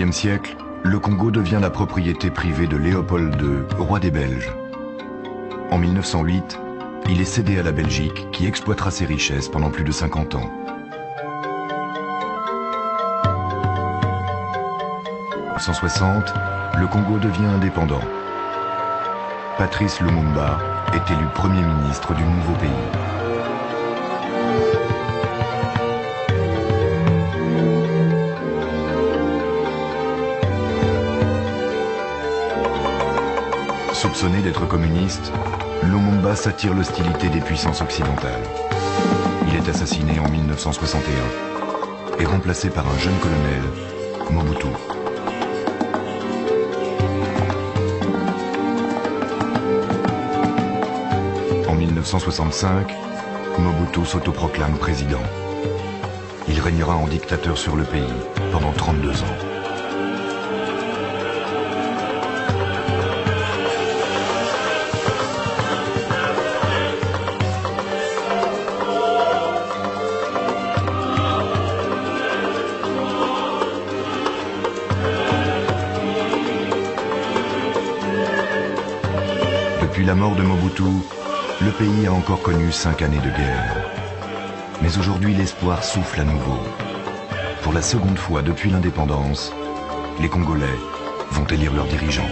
XIXe siècle, le Congo devient la propriété privée de Léopold II, roi des Belges. En 1908, il est cédé à la Belgique qui exploitera ses richesses pendant plus de 50 ans. En 1960, le Congo devient indépendant. Patrice Lumumba est élu Premier ministre du nouveau pays. Soupçonné d'être communiste, Lumumba s'attire l'hostilité des puissances occidentales. Il est assassiné en 1961 et remplacé par un jeune colonel, Mobutu. En 1965, Mobutu s'autoproclame président. Il régnera en dictateur sur le pays pendant 32 ans. Depuis la mort de Mobutu, le pays a encore connu 5 années de guerre. Mais aujourd'hui, l'espoir souffle à nouveau. Pour la seconde fois depuis l'indépendance, les Congolais vont élire leurs dirigeants.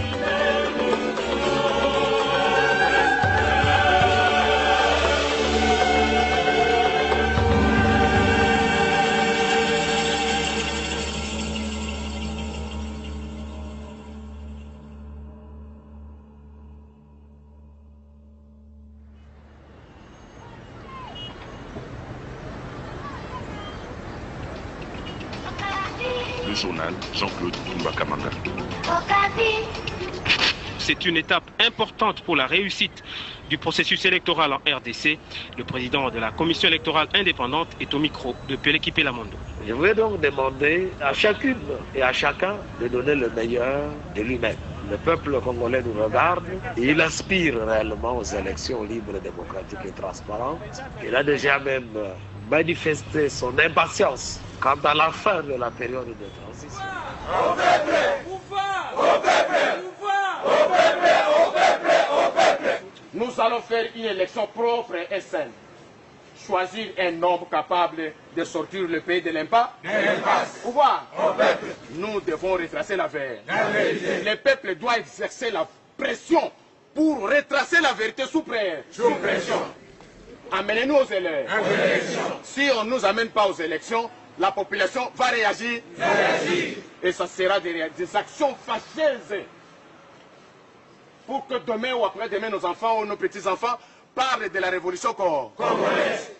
Le journal Jean-Claude Kamanga. C'est une étape importante pour la réussite du processus électoral en RDC. Le président de la commission électorale indépendante est au micro de Peleki Pelamondo. Je voudrais donc demander à chacune et à chacun de donner le meilleur de lui-même. Le peuple congolais nous regarde et il aspire réellement aux élections libres, démocratiques et transparentes. Il a déjà même manifesté son impatience quant à la fin de la période de transition. Au peuple, au peuple, au peuple, au peuple, au peuple. Nous allons faire une élection propre et saine. Choisir un homme capable de sortir le pays de l'impasse. Pouvoir. Au peuple. Nous devons retracer la vérité. Le peuple doit exercer la pression pour retracer la vérité sous pression. Amenez-nous aux élections. Si on ne nous amène pas aux élections, la population va réagir. Et ça sera des actions fâcheuses. Pour que demain ou après-demain, nos enfants ou nos petits-enfants parlent de la révolution congolaise.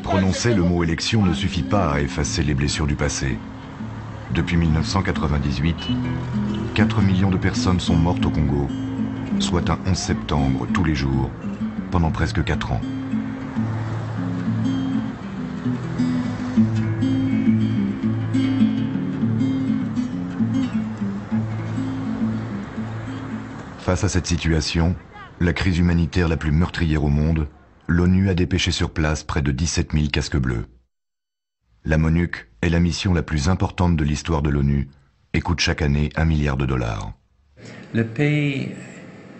Prononcer le mot élection ne suffit pas à effacer les blessures du passé. Depuis 1998, 4 millions de personnes sont mortes au Congo, soit un 11 septembre tous les jours, pendant presque 4 ans. Face à cette situation, la crise humanitaire la plus meurtrière au monde, l'ONU a dépêché sur place près de 17 000 casques bleus. La MONUC est la mission la plus importante de l'histoire de l'ONU et coûte chaque année $1 milliard. Le pays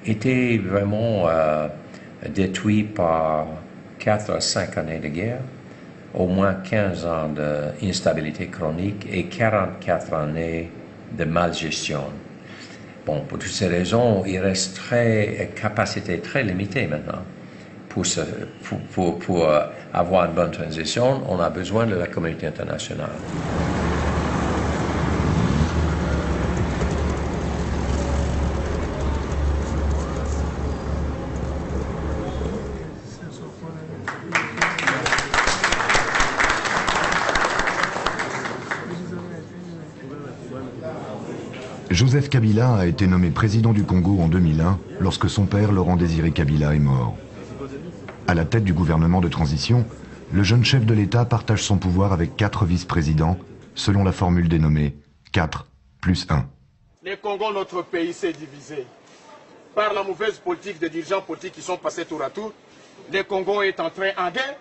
était vraiment détruit par 4 à 5 années de guerre, au moins 15 ans d'instabilité chronique et 44 années de malgestion. Bon, pour toutes ces raisons, il reste capacité très limitée maintenant. Pour avoir une bonne transition, on a besoin de la communauté internationale. Joseph Kabila a été nommé président du Congo en 2001 lorsque son père, Laurent Désiré Kabila, est mort. À la tête du gouvernement de transition, le jeune chef de l'État partage son pouvoir avec 4 vice-présidents, selon la formule dénommée 4 + 1. Le Congo, notre pays, s'est divisé. Par la mauvaise politique des dirigeants politiques qui sont passés tour à tour, le Congo est entré en guerre.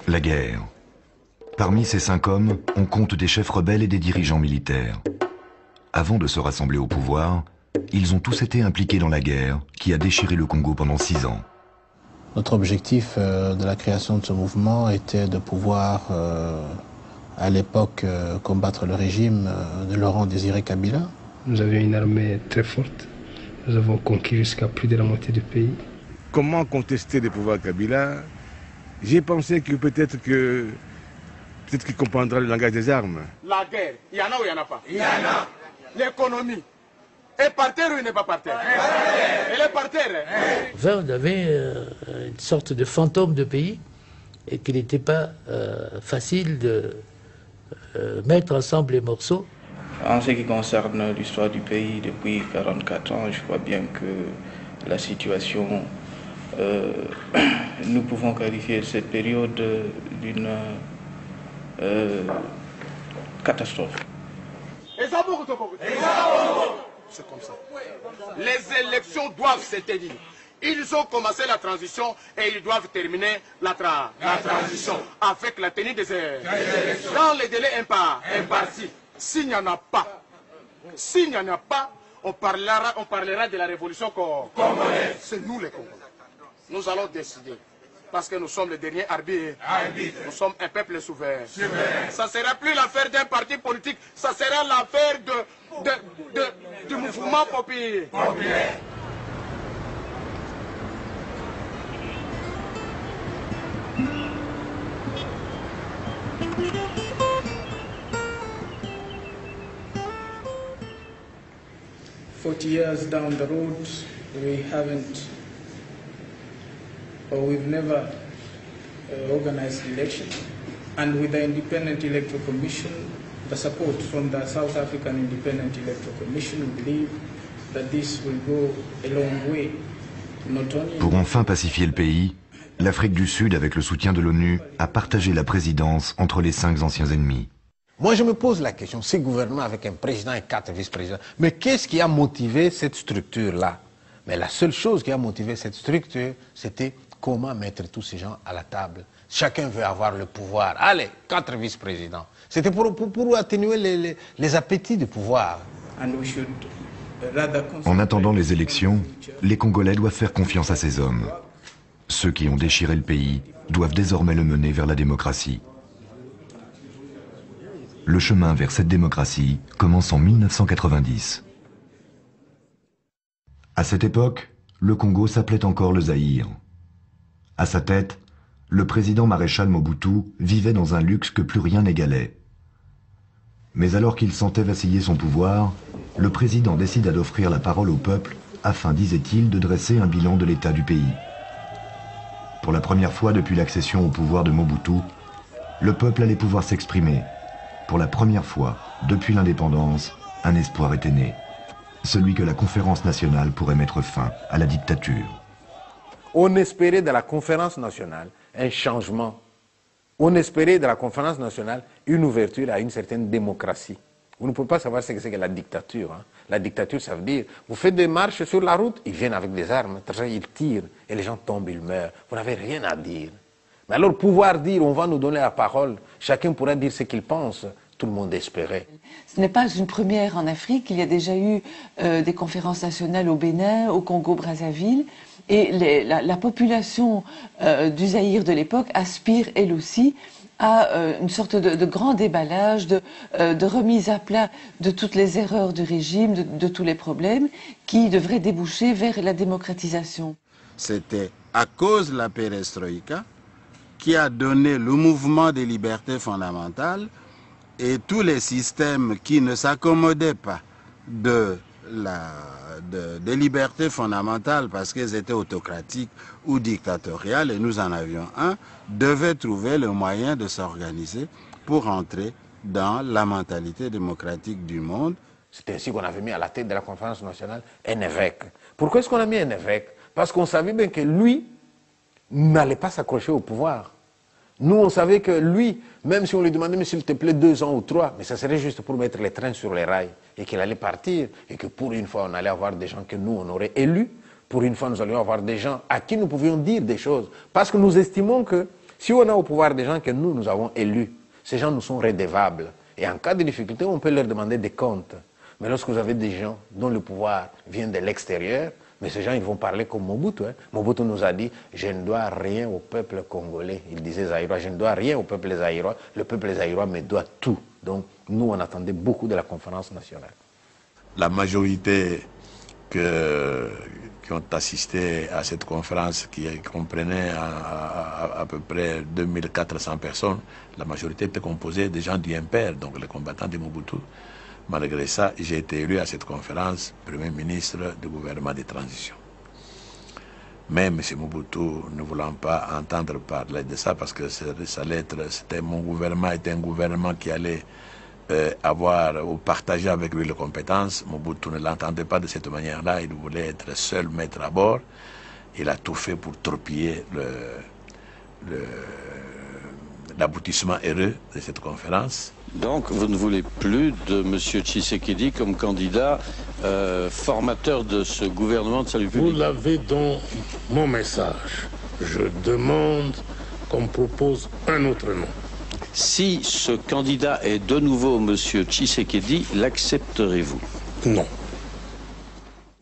La guerre. Parmi ces 5 hommes, on compte des chefs rebelles et des dirigeants militaires. Avant de se rassembler au pouvoir, ils ont tous été impliqués dans la guerre qui a déchiré le Congo pendant 6 ans. Notre objectif de la création de ce mouvement était de pouvoir, à l'époque, combattre le régime de Laurent Désiré Kabila. Nous avions une armée très forte. Nous avons conquis jusqu'à plus de la moitié du pays. Comment contester le pouvoir Kabila? J'ai pensé que peut-être qu'il comprendra le langage des armes. La guerre, il y en a ou il n'y en a pas? Il y en a. L'économie est par terre ou il n'est pas par terre? Elle est par terre. Enfin, on avait une sorte de fantôme de pays et qu'il n'était pas facile de mettre ensemble les morceaux. En ce qui concerne l'histoire du pays depuis 44 ans, je crois bien que la situation, nous pouvons qualifier cette période d'une catastrophe. C'est comme ça. Les élections doivent se tenir. Ils ont commencé la transition et ils doivent terminer la transition avec la tenue des élections. Dans les délais impartis. S'il n'y en a pas, on parlera de la révolution congolaise. C'est nous les Congolais. Nous allons décider. Parce que nous sommes les derniers arbitres. Nous sommes un peuple souverain. Ça ne sera plus l'affaire d'un parti politique, ça sera l'affaire du mouvement populaire. 40 years down the road, we've never organized election. And with the Independent Electoral Commission, the support from the South African Independent Electoral Commission, we believe that this will go a long way. Pour enfin pacifier le pays, l'Afrique du Sud, avec le soutien de l'ONU, a partagé la présidence entre les 5 anciens ennemis. Moi, je me pose la question, ces gouvernements avec un président et 4 vice-présidents, mais qu'est-ce qui a motivé cette structure-là? Mais la seule chose qui a motivé cette structure, c'était comment mettre tous ces gens à la table. Chacun veut avoir le pouvoir. Allez, 4 vice-présidents. C'était pour atténuer les appétits du pouvoir. En attendant les élections, les Congolais doivent faire confiance à ces hommes. Ceux qui ont déchiré le pays doivent désormais le mener vers la démocratie. Le chemin vers cette démocratie commence en 1990. À cette époque, le Congo s'appelait encore le Zaïre. À sa tête, le président maréchal Mobutu vivait dans un luxe que plus rien n'égalait. Mais alors qu'il sentait vaciller son pouvoir, le président décida d'offrir la parole au peuple afin, disait-il, de dresser un bilan de l'état du pays. Pour la première fois depuis l'accession au pouvoir de Mobutu, le peuple allait pouvoir s'exprimer. Pour la première fois depuis l'indépendance, un espoir était né. Celui que la conférence nationale pourrait mettre fin à la dictature. On espérait de la conférence nationale un changement. On espérait de la conférence nationale une ouverture à une certaine démocratie. Vous ne pouvez pas savoir ce que c'est que la dictature. Hein. La dictature, ça veut dire, vous faites des marches sur la route, ils viennent avec des armes, ils tirent, et les gens tombent, ils meurent. Vous n'avez rien à dire. Mais alors pouvoir dire, on va nous donner la parole, chacun pourra dire ce qu'il pense, tout le monde espérait. Ce n'est pas une première en Afrique, il y a déjà eu des conférences nationales au Bénin, au Congo-Brazzaville, et la population du Zaïre de l'époque aspire, elle aussi, à une sorte de grand déballage, de remise à plat de toutes les erreurs du régime, de tous les problèmes, qui devraient déboucher vers la démocratisation. C'était à cause de la perestroïka qui a donné le mouvement des libertés fondamentales et tous les systèmes qui ne s'accommodaient pas des libertés fondamentales parce qu'elles étaient autocratiques ou dictatoriales, et nous en avions un, devaient trouver le moyen de s'organiser pour entrer dans la mentalité démocratique du monde. C'est ainsi qu'on avait mis à la tête de la conférence nationale un évêque. Pourquoi est-ce qu'on a mis un évêque? Parce qu'on savait bien que lui n'allait pas s'accrocher au pouvoir. Nous, on savait que lui, même si on lui demandait, mais s'il te plaît, 2 ans ou 3, mais ça serait juste pour mettre les trains sur les rails, et qu'il allait partir, et que pour une fois, on allait avoir des gens que nous, on aurait élus. Pour une fois, nous allions avoir des gens à qui nous pouvions dire des choses. Parce que nous estimons que si on a au pouvoir des gens que nous avons élus, Ces gens nous sont redevables. Et en cas de difficulté, on peut leur demander des comptes. Mais lorsque vous avez des gens dont le pouvoir vient de l'extérieur, mais ces gens, ils vont parler comme Mobutu. Mobutu nous a dit, je ne dois rien au peuple congolais. Il disait zaïrois, je ne dois rien au peuple zaïrois. Le peuple zaïrois me doit tout. Donc, nous, on attendait beaucoup de la conférence nationale. La majorité qui ont assisté à cette conférence, qui comprenait à peu près 2400 personnes, la majorité était composée des gens du MPR, donc les combattants de Mobutu. Malgré ça, j'ai été élu à cette conférence Premier ministre du gouvernement de transition. Mais M. Mobutu, ne voulant pas entendre parler de ça, parce que sa lettre, mon gouvernement était un gouvernement qui allait avoir ou partager avec lui les compétences, Mobutu ne l'entendait pas de cette manière-là, il voulait être seul maître à bord. Il a tout fait pour torpiller l'aboutissement heureux de cette conférence. Donc vous ne voulez plus de M. Tshisekedi comme candidat formateur de ce gouvernement de salut public? Vous l'avez dans mon message. Je demande qu'on propose un autre nom. Si ce candidat est de nouveau M. Tshisekedi, l'accepterez-vous? Non.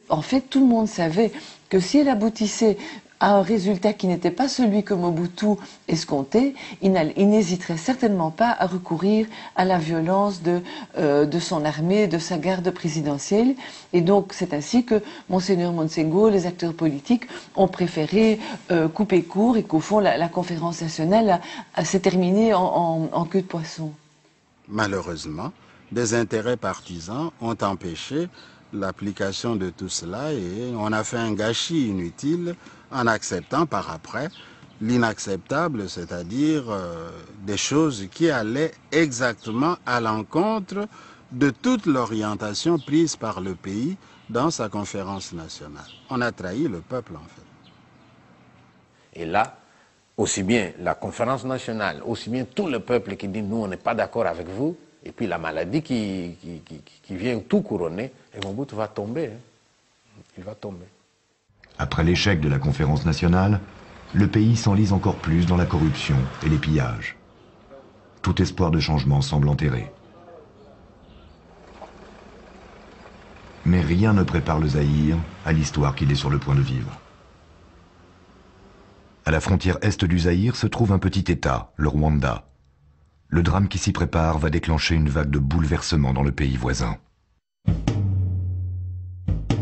En fait, tout le monde savait que si elle aboutissait à un résultat qui n'était pas celui que Mobutu escomptait, il n'hésiterait certainement pas à recourir à la violence de son armée, de sa garde présidentielle. Et donc c'est ainsi que Monseigneur Monsengo, les acteurs politiques, ont préféré couper court et qu'au fond la conférence nationale s'est terminée en queue de poisson. Malheureusement, des intérêts partisans ont empêché l'application de tout cela et on a fait un gâchis inutile en acceptant par après l'inacceptable, c'est-à-dire des choses qui allaient exactement à l'encontre de toute l'orientation prise par le pays dans sa conférence nationale. On a trahi le peuple en fait. Et là, aussi bien la conférence nationale, aussi bien tout le peuple qui dit nous on n'est pas d'accord avec vous, et puis la maladie qui vient tout couronner, et Mobutu va tomber. Il va tomber. Après l'échec de la conférence nationale, le pays s'enlise encore plus dans la corruption et les pillages. Tout espoir de changement semble enterré. Mais rien ne prépare le Zaïre à l'histoire qu'il est sur le point de vivre. À la frontière est du Zaïre se trouve un petit État, le Rwanda. Le drame qui s'y prépare va déclencher une vague de bouleversements dans le pays voisin.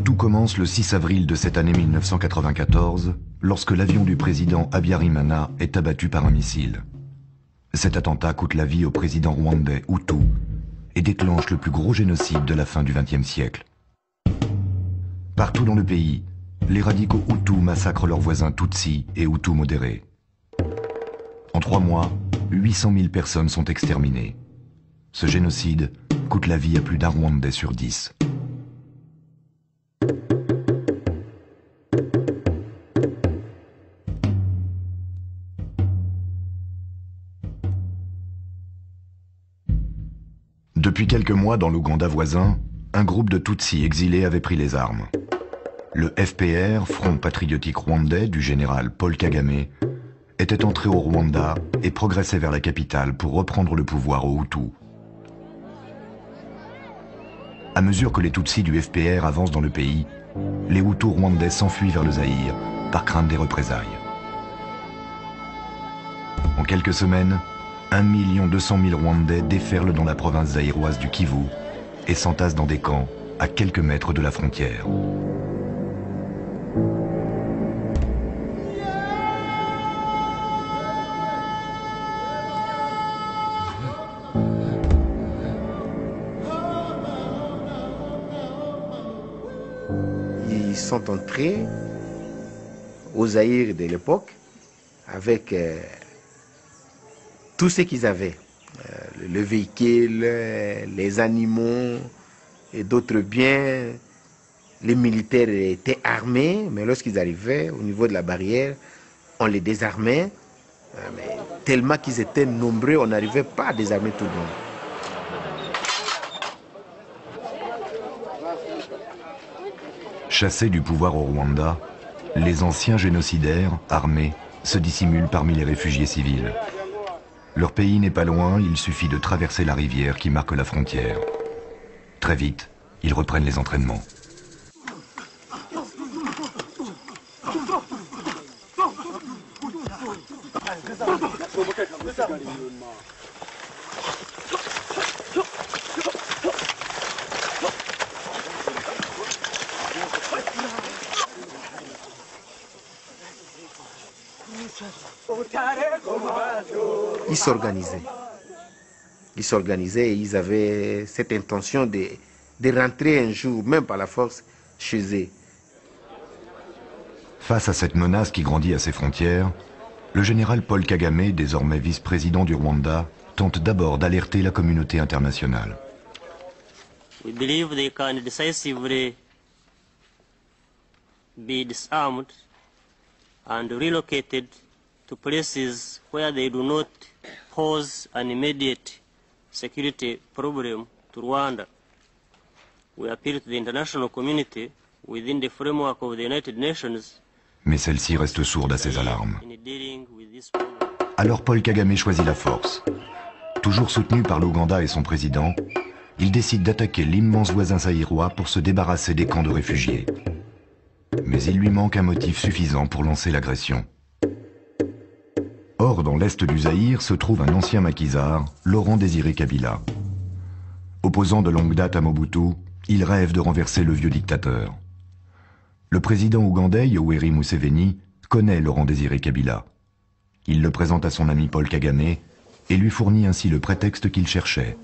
Tout commence le 6 avril de cette année 1994, lorsque l'avion du président Habyarimana est abattu par un missile. Cet attentat coûte la vie au président rwandais Hutu et déclenche le plus gros génocide de la fin du XXe siècle. Partout dans le pays, les radicaux Hutus massacrent leurs voisins Tutsis et Hutus modérés. En 3 mois, 800 000 personnes sont exterminées. Ce génocide coûte la vie à plus d'un Rwandais sur 10. Depuis quelques mois, dans l'Ouganda voisin, un groupe de Tutsis exilés avait pris les armes. Le FPR, Front patriotique rwandais du général Paul Kagame, était entré au Rwanda et progressait vers la capitale pour reprendre le pouvoir aux Hutus. À mesure que les Tutsis du FPR avancent dans le pays, les Hutus rwandais s'enfuient vers le Zaïre par crainte des représailles. En quelques semaines, 1 200 000 Rwandais déferlent dans la province zaïroise du Kivu et s'entassent dans des camps à quelques mètres de la frontière. Ils sont entrés au Zaïre de l'époque avec tout ce qu'ils avaient, le véhicule, les animaux et d'autres biens. Les militaires étaient armés, mais lorsqu'ils arrivaient au niveau de la barrière, on les désarmait. Mais tellement qu'ils étaient nombreux, on n'arrivait pas à désarmer tout le monde. Chassés du pouvoir au Rwanda, les anciens génocidaires, armés, se dissimulent parmi les réfugiés civils. Leur pays n'est pas loin, il suffit de traverser la rivière qui marque la frontière. Très vite, ils reprennent les entraînements. Ils s'organisaient et ils avaient cette intention de rentrer un jour, même par la force, chez eux. Face à cette menace qui grandit à ses frontières, le général Paul Kagame, désormais vice-président du Rwanda, tente d'abord d'alerter la communauté internationale. We believe they can decisively be disarmed and relocated to places where they do not pose an immediate security problem to Rwanda. We appeal to the international community within the framework of the United Nations. Mais celle-ci reste sourde à ces alarmes. Alors Paul Kagame choisit la force. Toujours soutenu par l'Ouganda et son président, il décide d'attaquer l'immense voisin zaïrois pour se débarrasser des camps de réfugiés. Mais il lui manque un motif suffisant pour lancer l'agression. Or, dans l'est du Zaïre se trouve un ancien maquisard, Laurent Désiré Kabila. Opposant de longue date à Mobutu, il rêve de renverser le vieux dictateur. Le président ougandais Yoweri Museveni connaît Laurent Désiré Kabila. Il le présente à son ami Paul Kagame et lui fournit ainsi le prétexte qu'il cherchait.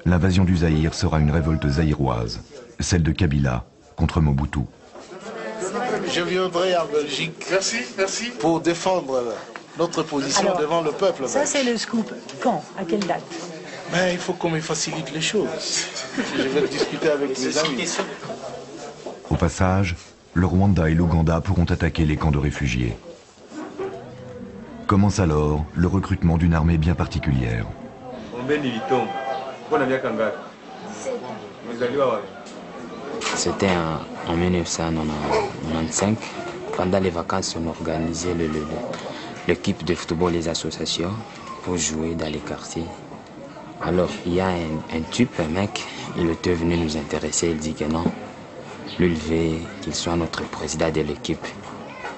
L'invasion du Zaïre sera une révolte zaïroise, celle de Kabila contre Mobutu. Je viendrai en Belgique pour défendre notre position devant le peuple. Ça, c'est le scoop. Quand? À quelle date? Mais il faut qu'on me facilite les choses. Je vais discuter avec mes amis. Au passage, le Rwanda et l'Ouganda pourront attaquer les camps de réfugiés. Commence alors le recrutement d'une armée bien particulière. C'était en 1995. Pendant les vacances, on organisait l'équipe de football, les associations, pour jouer dans les quartiers. Alors, il y a un type, un mec, il était venu nous intéresser, il dit que non, lui, il veut qu'il soit notre président de l'équipe.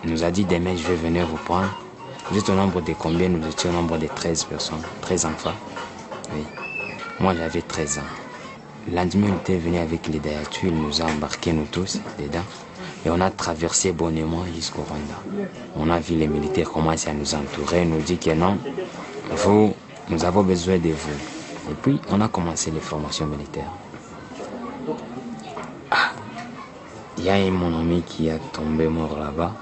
Il nous a dit, demain, je vais venir vous prendre. Vous êtes au nombre de combien? Nous étions au nombre de 13 personnes, 13 enfants. Oui. Moi, j'avais 13 ans. Le lendemain, il était venu avec les Dayatu, il nous a embarqués, nous tous, dedans. Et on a traversé bonnement jusqu'au Rwanda. On a vu les militaires commencer à nous entourer, ils nous dit que non, nous avons besoin de vous. Et puis, on a commencé les formations militaires. Il y a mon ami qui a tombé mort là-bas.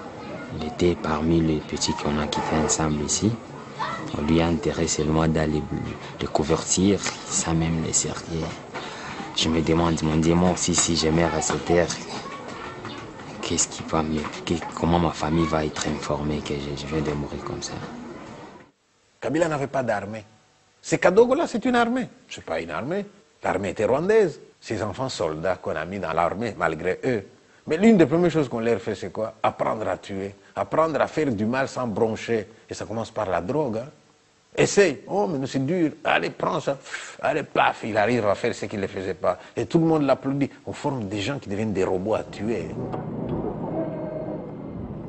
Il était parmi les petits qu'on a quittés ensemble ici. On lui a enterré seulement dans les couvertures, sans même les cercueils. Je me demande, mon Dieu, moi aussi, si je meurs à cette terre, qu'est-ce qui va mieux? Comment ma famille va être informée que je viens de mourir comme ça? Kabila n'avait pas d'armée. Ces Kadogo-là, c'est une armée. Ce n'est pas une armée. L'armée était rwandaise. Ces enfants soldats qu'on a mis dans l'armée, malgré eux. Mais l'une des premières choses qu'on leur fait, c'est quoi? Apprendre à tuer, apprendre à faire du mal sans broncher. Et ça commence par la drogue. Hein? Essaye. Oh, mais c'est dur. Allez, prends ça. Allez, paf, il arrive à faire ce qu'il ne faisait pas. Et tout le monde l'applaudit. On forme des gens qui deviennent des robots à tuer.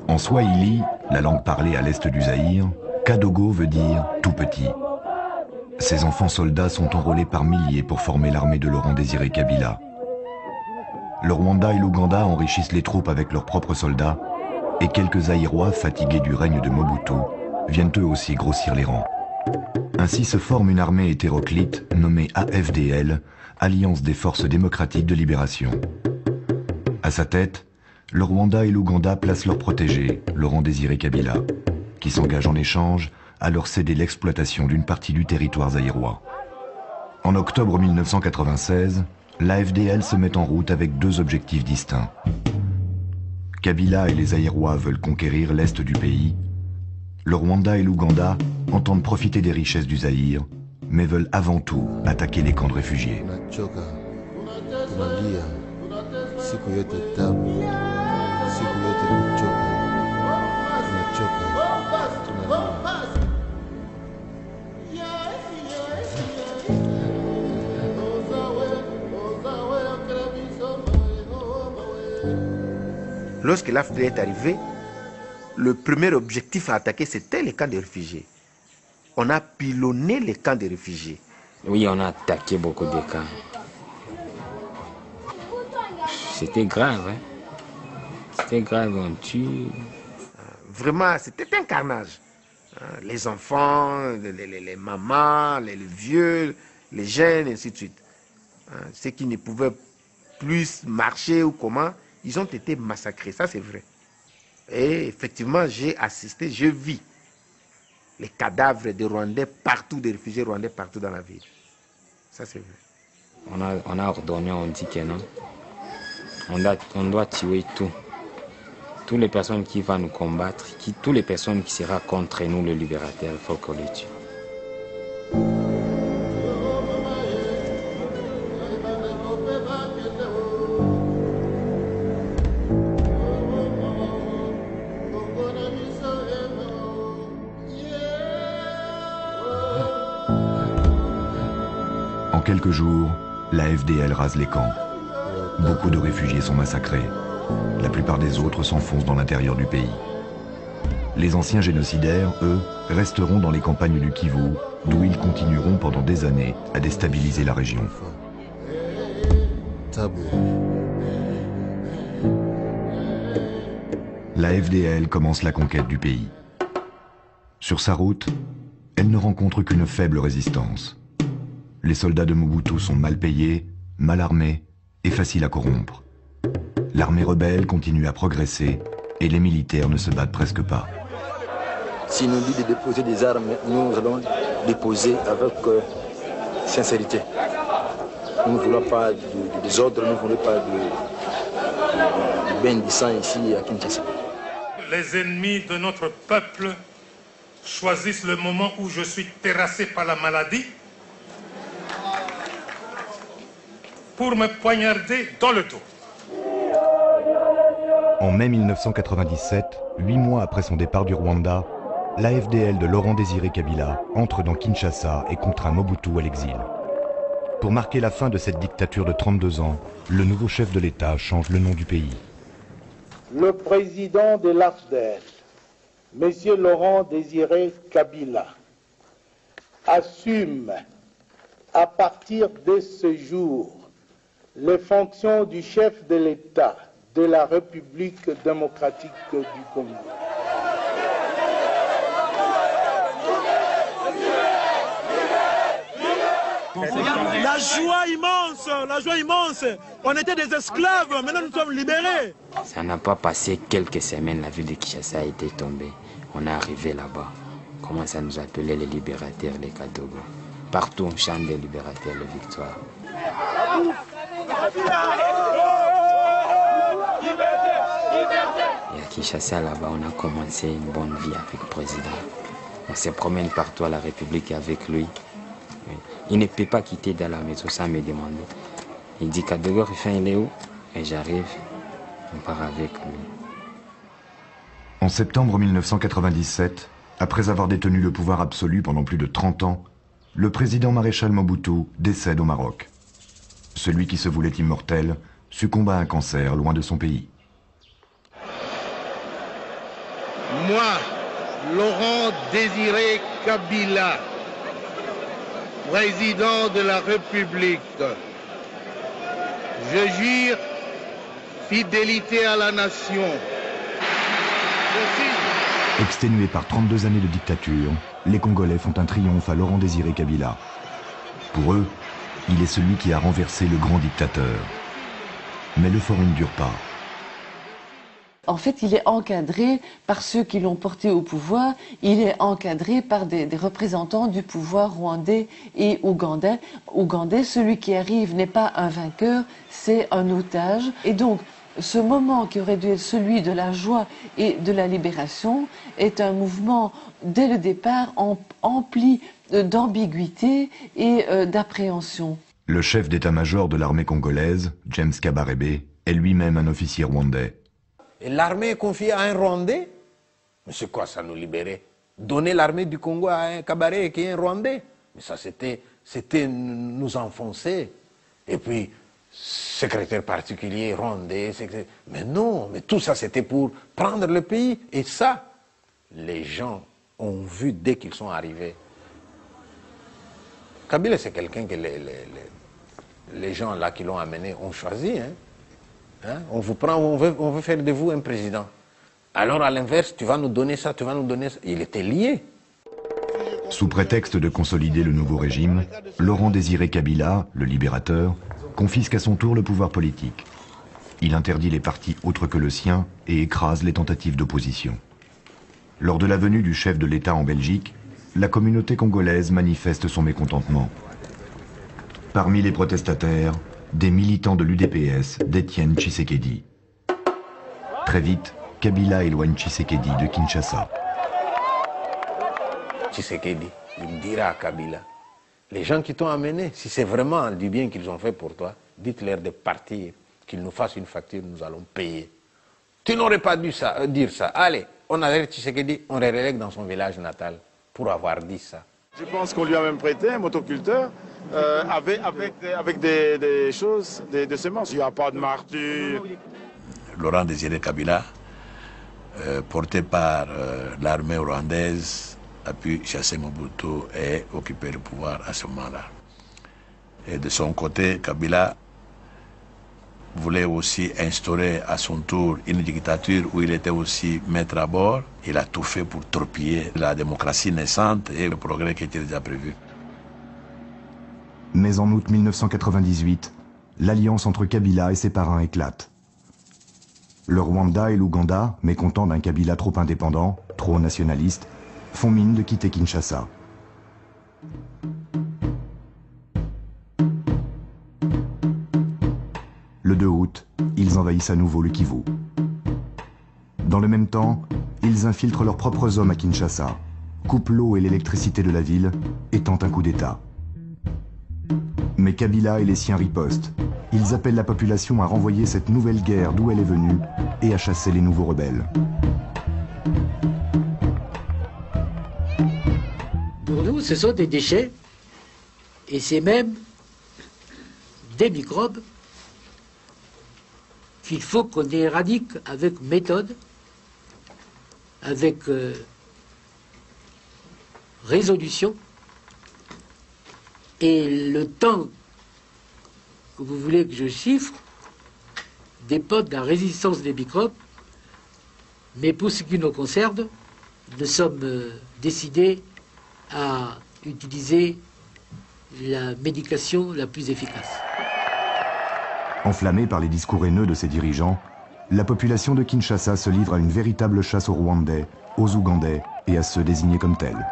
En Swahili, la langue parlée à l'est du Zaïre, Kadogo veut dire tout petit. Ces enfants soldats sont enrôlés par milliers pour former l'armée de Laurent Désiré Kabila. Le Rwanda et l'Ouganda enrichissent les troupes avec leurs propres soldats et quelques Zaïrois, fatigués du règne de Mobutu, viennent eux aussi grossir les rangs. Ainsi se forme une armée hétéroclite nommée AFDL, Alliance des Forces Démocratiques de Libération. À sa tête, le Rwanda et l'Ouganda placent leur protégé, Laurent Désiré Kabila, qui s'engage en échange à leur céder l'exploitation d'une partie du territoire zaïrois. En octobre 1996, l'AFDL se met en route avec deux objectifs distincts. Kabila et les Zaïrois veulent conquérir l'est du pays. Le Rwanda et l'Ouganda entendent profiter des richesses du Zaïre, mais veulent avant tout attaquer les camps de réfugiés. Lorsque l'AFD est arrivé, le premier objectif à attaquer, c'était les camps de réfugiés. On a pilonné les camps de réfugiés. Oui, on a attaqué beaucoup de camps. C'était grave, hein? C'était grave, on tue. Vraiment, c'était un carnage. Les enfants, les mamans, les vieux, les jeunes, et ainsi de suite. Ceux qui ne pouvaient plus marcher ou comment, ils ont été massacrés, ça c'est vrai. Et effectivement, j'ai assisté, je vis les cadavres des Rwandais partout, des réfugiés rwandais partout dans la ville. Ça c'est vrai. On a ordonné, on dit que non. On doit tuer tout. Toutes les personnes qui vont nous combattre, toutes les personnes qui seront contre nous, le libérateur, il faut qu'on les tue. En quelques jours, la FDL rase les camps. Beaucoup de réfugiés sont massacrés. La plupart des autres s'enfoncent dans l'intérieur du pays. Les anciens génocidaires, eux, resteront dans les campagnes du Kivu, d'où ils continueront pendant des années à déstabiliser la région. La FDL commence la conquête du pays. Sur sa route, elle ne rencontre qu'une faible résistance. Les soldats de Mobutu sont mal payés, mal armés et faciles à corrompre. L'armée rebelle continue à progresser et les militaires ne se battent presque pas. Si nous dit de déposer des armes, nous allons déposer avec sincérité. Nous ne voulons pas de désordre, nous ne voulons pas de bain de sang ici à Kinshasa. Les ennemis de notre peuple choisissent le moment où je suis terrassé par la maladie pour me poignarder dans le dos. En mai 1997, 8 mois après son départ du Rwanda, la FDL de Laurent-Désiré Kabila entre dans Kinshasa et contraint Mobutu à l'exil. Pour marquer la fin de cette dictature de 32 ans, le nouveau chef de l'État change le nom du pays. Le président de l'AFDL, M. Laurent-Désiré Kabila, assume à partir de ce jour les fonctions du chef de l'État de la République démocratique du Congo. La joie immense. On était des esclaves, maintenant nous sommes libérés. Ça n'a pas passé quelques semaines, la ville de Kinshasa a été tombée. On est arrivé là-bas. On commence à nous appeler les libérateurs, les Kadogo. Partout on chante des libérateurs, les victoires. Et à Kinshasa, là-bas, on a commencé une bonne vie avec le président. On se promène partout à la République avec lui. Il ne peut pas quitter dans la maison sans me demander. Il dit Kadogo, il est où? Et j'arrive, on part avec lui. En septembre 1997, après avoir détenu le pouvoir absolu pendant plus de 30 ans, le président maréchal Mobutu décède au Maroc. Celui qui se voulait immortel succombe à un cancer loin de son pays. Moi, Laurent-Désiré Kabila, président de la République, je jure fidélité à la nation. Exténués par 32 années de dictature, les Congolais font un triomphe à Laurent-Désiré Kabila. Pour eux, il est celui qui a renversé le grand dictateur. Mais le fort ne dure pas. En fait, il est encadré par ceux qui l'ont porté au pouvoir, il est encadré par des représentants du pouvoir rwandais et ougandais. Celui qui arrive n'est pas un vainqueur, c'est un otage. Et donc, ce moment qui aurait dû être celui de la joie et de la libération est un mouvement, dès le départ, empli d'ambiguïté et d'appréhension. Le chef d'état-major de l'armée congolaise, James Kabarebe, est lui-même un officier rwandais. Et l'armée est confiée à un Rwandais? Mais c'est quoi ça, nous libérer? Donner l'armée du Congo à un Kabarebe qui est un Rwandais? Mais ça, c'était nous enfoncer. Et puis, secrétaire particulier, Rwandais, mais non, mais tout ça c'était pour prendre le pays. Et ça, les gens ont vu dès qu'ils sont arrivés. Kabila, c'est quelqu'un que les gens là qui l'ont amené ont choisi. Hein? On vous prend, on veut faire de vous un président. Alors à l'inverse, tu vas nous donner ça, tu vas nous donner ça. Il était lié. Sous prétexte de consolider le nouveau régime, Laurent Désiré Kabila, le libérateur, confisque à son tour le pouvoir politique. Il interdit les partis autres que le sien et écrase les tentatives d'opposition. Lors de la venue du chef de l'État en Belgique, la communauté congolaise manifeste son mécontentement. Parmi les protestataires, des militants de l'UDPS d'Étienne Tshisekedi. Très vite, Kabila éloigne Tshisekedi de Kinshasa. Tshisekedi, il dira à Kabila, les gens qui t'ont amené, si c'est vraiment du bien qu'ils ont fait pour toi, dites-leur de partir, qu'ils nous fassent une facture, nous allons payer. Tu n'aurais pas dû dire ça. Allez, on arrête Tshisekedi, on le relègue dans son village natal pour avoir dit ça. Je pense qu'on lui a même prêté un motoculteur avec des choses, des semences. Il n'y a pas de martyr. Laurent Désiré Kabila, porté par l'armée rwandaise, a pu chasser Mobutu et occuper le pouvoir à ce moment-là. Et de son côté, Kabila voulait aussi instaurer à son tour une dictature où il était aussi maître à bord. Il a tout fait pour torpiller la démocratie naissante et le progrès qui était déjà prévu. Mais en août 1998, l'alliance entre Kabila et ses parrains éclate. Le Rwanda et l'Ouganda, mécontents d'un Kabila trop indépendant, trop nationaliste, font mine de quitter Kinshasa. Le 2 août, ils envahissent à nouveau le Kivu. Dans le même temps, ils infiltrent leurs propres hommes à Kinshasa, coupent l'eau et l'électricité de la ville et tentent un coup d'État. Mais Kabila et les siens ripostent. Ils appellent la population à renvoyer cette nouvelle guerre d'où elle est venue et à chasser les nouveaux rebelles. Pour nous, ce sont des déchets, et c'est même des microbes qu'il faut qu'on éradique avec méthode, avec résolution, et le temps que vous voulez que je chiffre dépend de la résistance des microbes, mais pour ce qui nous concerne, nous sommes décidés à utiliser la médication la plus efficace. Enflammée par les discours haineux de ses dirigeants, la population de Kinshasa se livre à une véritable chasse aux Rwandais, aux Ougandais et à ceux désignés comme tels.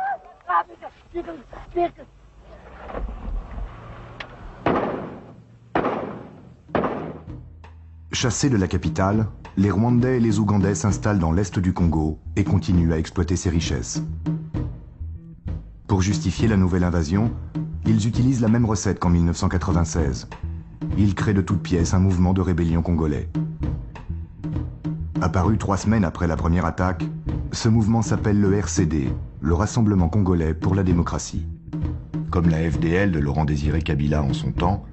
Chassés de la capitale, les Rwandais et les Ougandais s'installent dans l'est du Congo et continuent à exploiter ses richesses. Pour justifier la nouvelle invasion, ils utilisent la même recette qu'en 1996. Ils créent de toutes pièces un mouvement de rébellion congolais. Apparu 3 semaines après la première attaque, ce mouvement s'appelle le RCD, le Rassemblement congolais pour la démocratie. Comme la FDL de Laurent Désiré Kabila en son temps,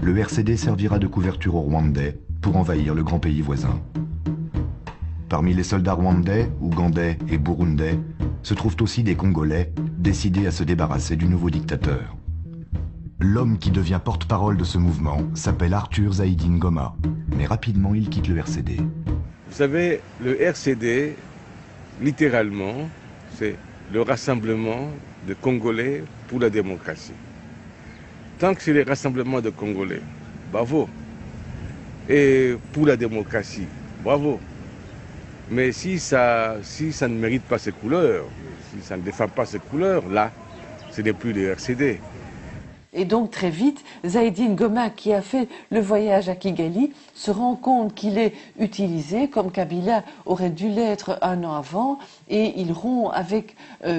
le RCD servira de couverture aux Rwandais pour envahir le grand pays voisin. Parmi les soldats rwandais, ougandais et burundais se trouvent aussi des Congolais décidés à se débarrasser du nouveau dictateur. L'homme qui devient porte-parole de ce mouvement s'appelle Arthur Zaidi Ngoma, mais rapidement il quitte le RCD. Vous savez, le RCD, littéralement, c'est le rassemblement de Congolais pour la démocratie. Tant que c'est le rassemblement de Congolais, bravo. Et pour la démocratie, bravo. Mais si ça ne mérite pas ces couleurs, si ça ne défend pas ces couleurs, là, ce n'est plus le RCD. Et donc très vite, Zaidi Ngoma, qui a fait le voyage à Kigali, se rend compte qu'il est utilisé comme Kabila aurait dû l'être un an avant, et il rompt avec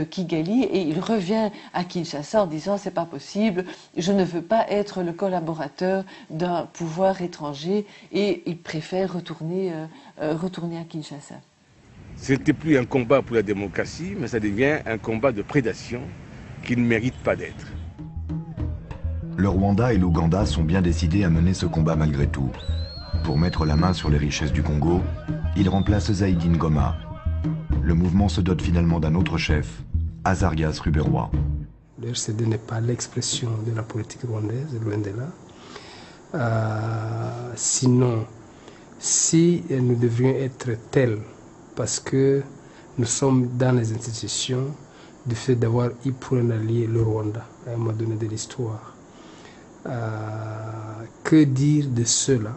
Kigali et il revient à Kinshasa en disant c'est pas possible, je ne veux pas être le collaborateur d'un pouvoir étranger, et il préfère retourner à Kinshasa. C'était plus un combat pour la démocratie, mais ça devient un combat de prédation qui ne mérite pas d'être. Le Rwanda et l'Ouganda sont bien décidés à mener ce combat malgré tout. Pour mettre la main sur les richesses du Congo, ils remplacent Zaidi Ngoma. Le mouvement se dote finalement d'un autre chef, Azarias Ruberwa. Le RCD n'est pas l'expression de la politique rwandaise, loin de là. Sinon, si nous devrions être tels, parce que nous sommes dans les institutions, du fait d'avoir eu pour un allié le Rwanda, à un moment donné de l'histoire, que dire de ceux-là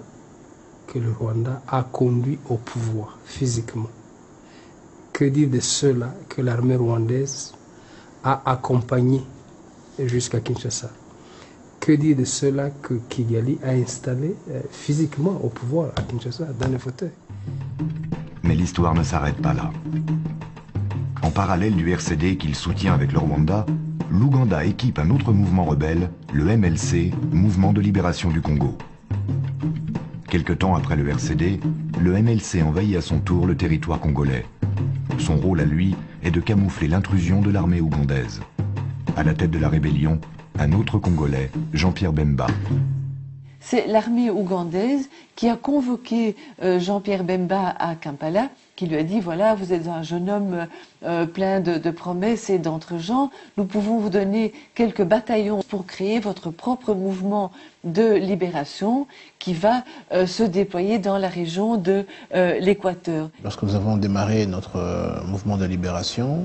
que le Rwanda a conduit au pouvoir physiquement? Que dire de ceux-là que l'armée rwandaise a accompagné jusqu'à Kinshasa? Que dire de ceux-là que Kigali a installé physiquement au pouvoir à Kinshasa, dans les fauteuils? Mais l'histoire ne s'arrête pas là. En parallèle du RCD qu'il soutient avec le Rwanda, l'Ouganda équipe un autre mouvement rebelle, le MLC, Mouvement de libération du Congo. Quelque temps après le RCD, le MLC envahit à son tour le territoire congolais. Son rôle à lui est de camoufler l'intrusion de l'armée ougandaise. À la tête de la rébellion, un autre Congolais, Jean-Pierre Bemba. C'est l'armée ougandaise qui a convoqué Jean-Pierre Bemba à Kampala, qui lui a dit, voilà, vous êtes un jeune homme plein de promesses et d'entre-gens, nous pouvons vous donner quelques bataillons pour créer votre propre mouvement de libération qui va se déployer dans la région de l'Équateur. Lorsque nous avons démarré notre mouvement de libération,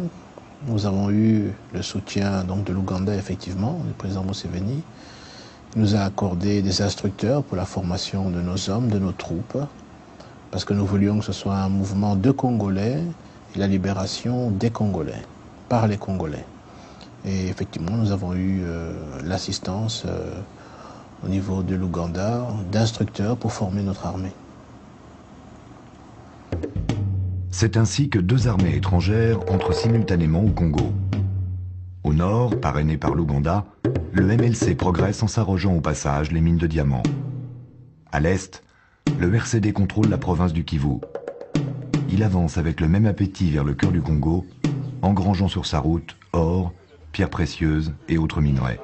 nous avons eu le soutien donc, de l'Ouganda, effectivement, du président Museveni. Il nous a accordé des instructeurs pour la formation de nos hommes, de nos troupes, parce que nous voulions que ce soit un mouvement de Congolais et la libération des Congolais, par les Congolais. Et effectivement, nous avons eu l'assistance au niveau de l'Ouganda d'instructeurs pour former notre armée. C'est ainsi que deux armées étrangères entrent simultanément au Congo. Au nord, parrainé par l'Ouganda, le MLC progresse en s'arrogeant au passage les mines de diamants. À l'est, le RCD contrôle la province du Kivu. Il avance avec le même appétit vers le cœur du Congo, engrangeant sur sa route or, pierres précieuses et autres minerais.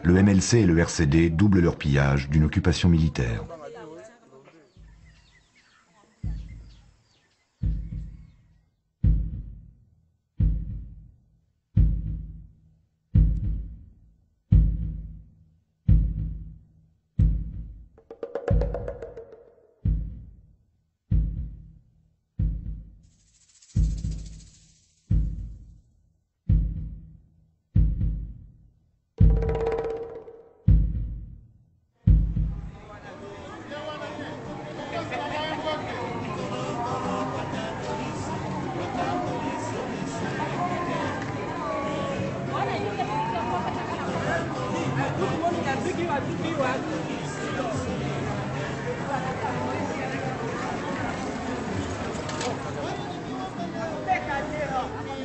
Le MLC et le RCD doublent leur pillage d'une occupation militaire.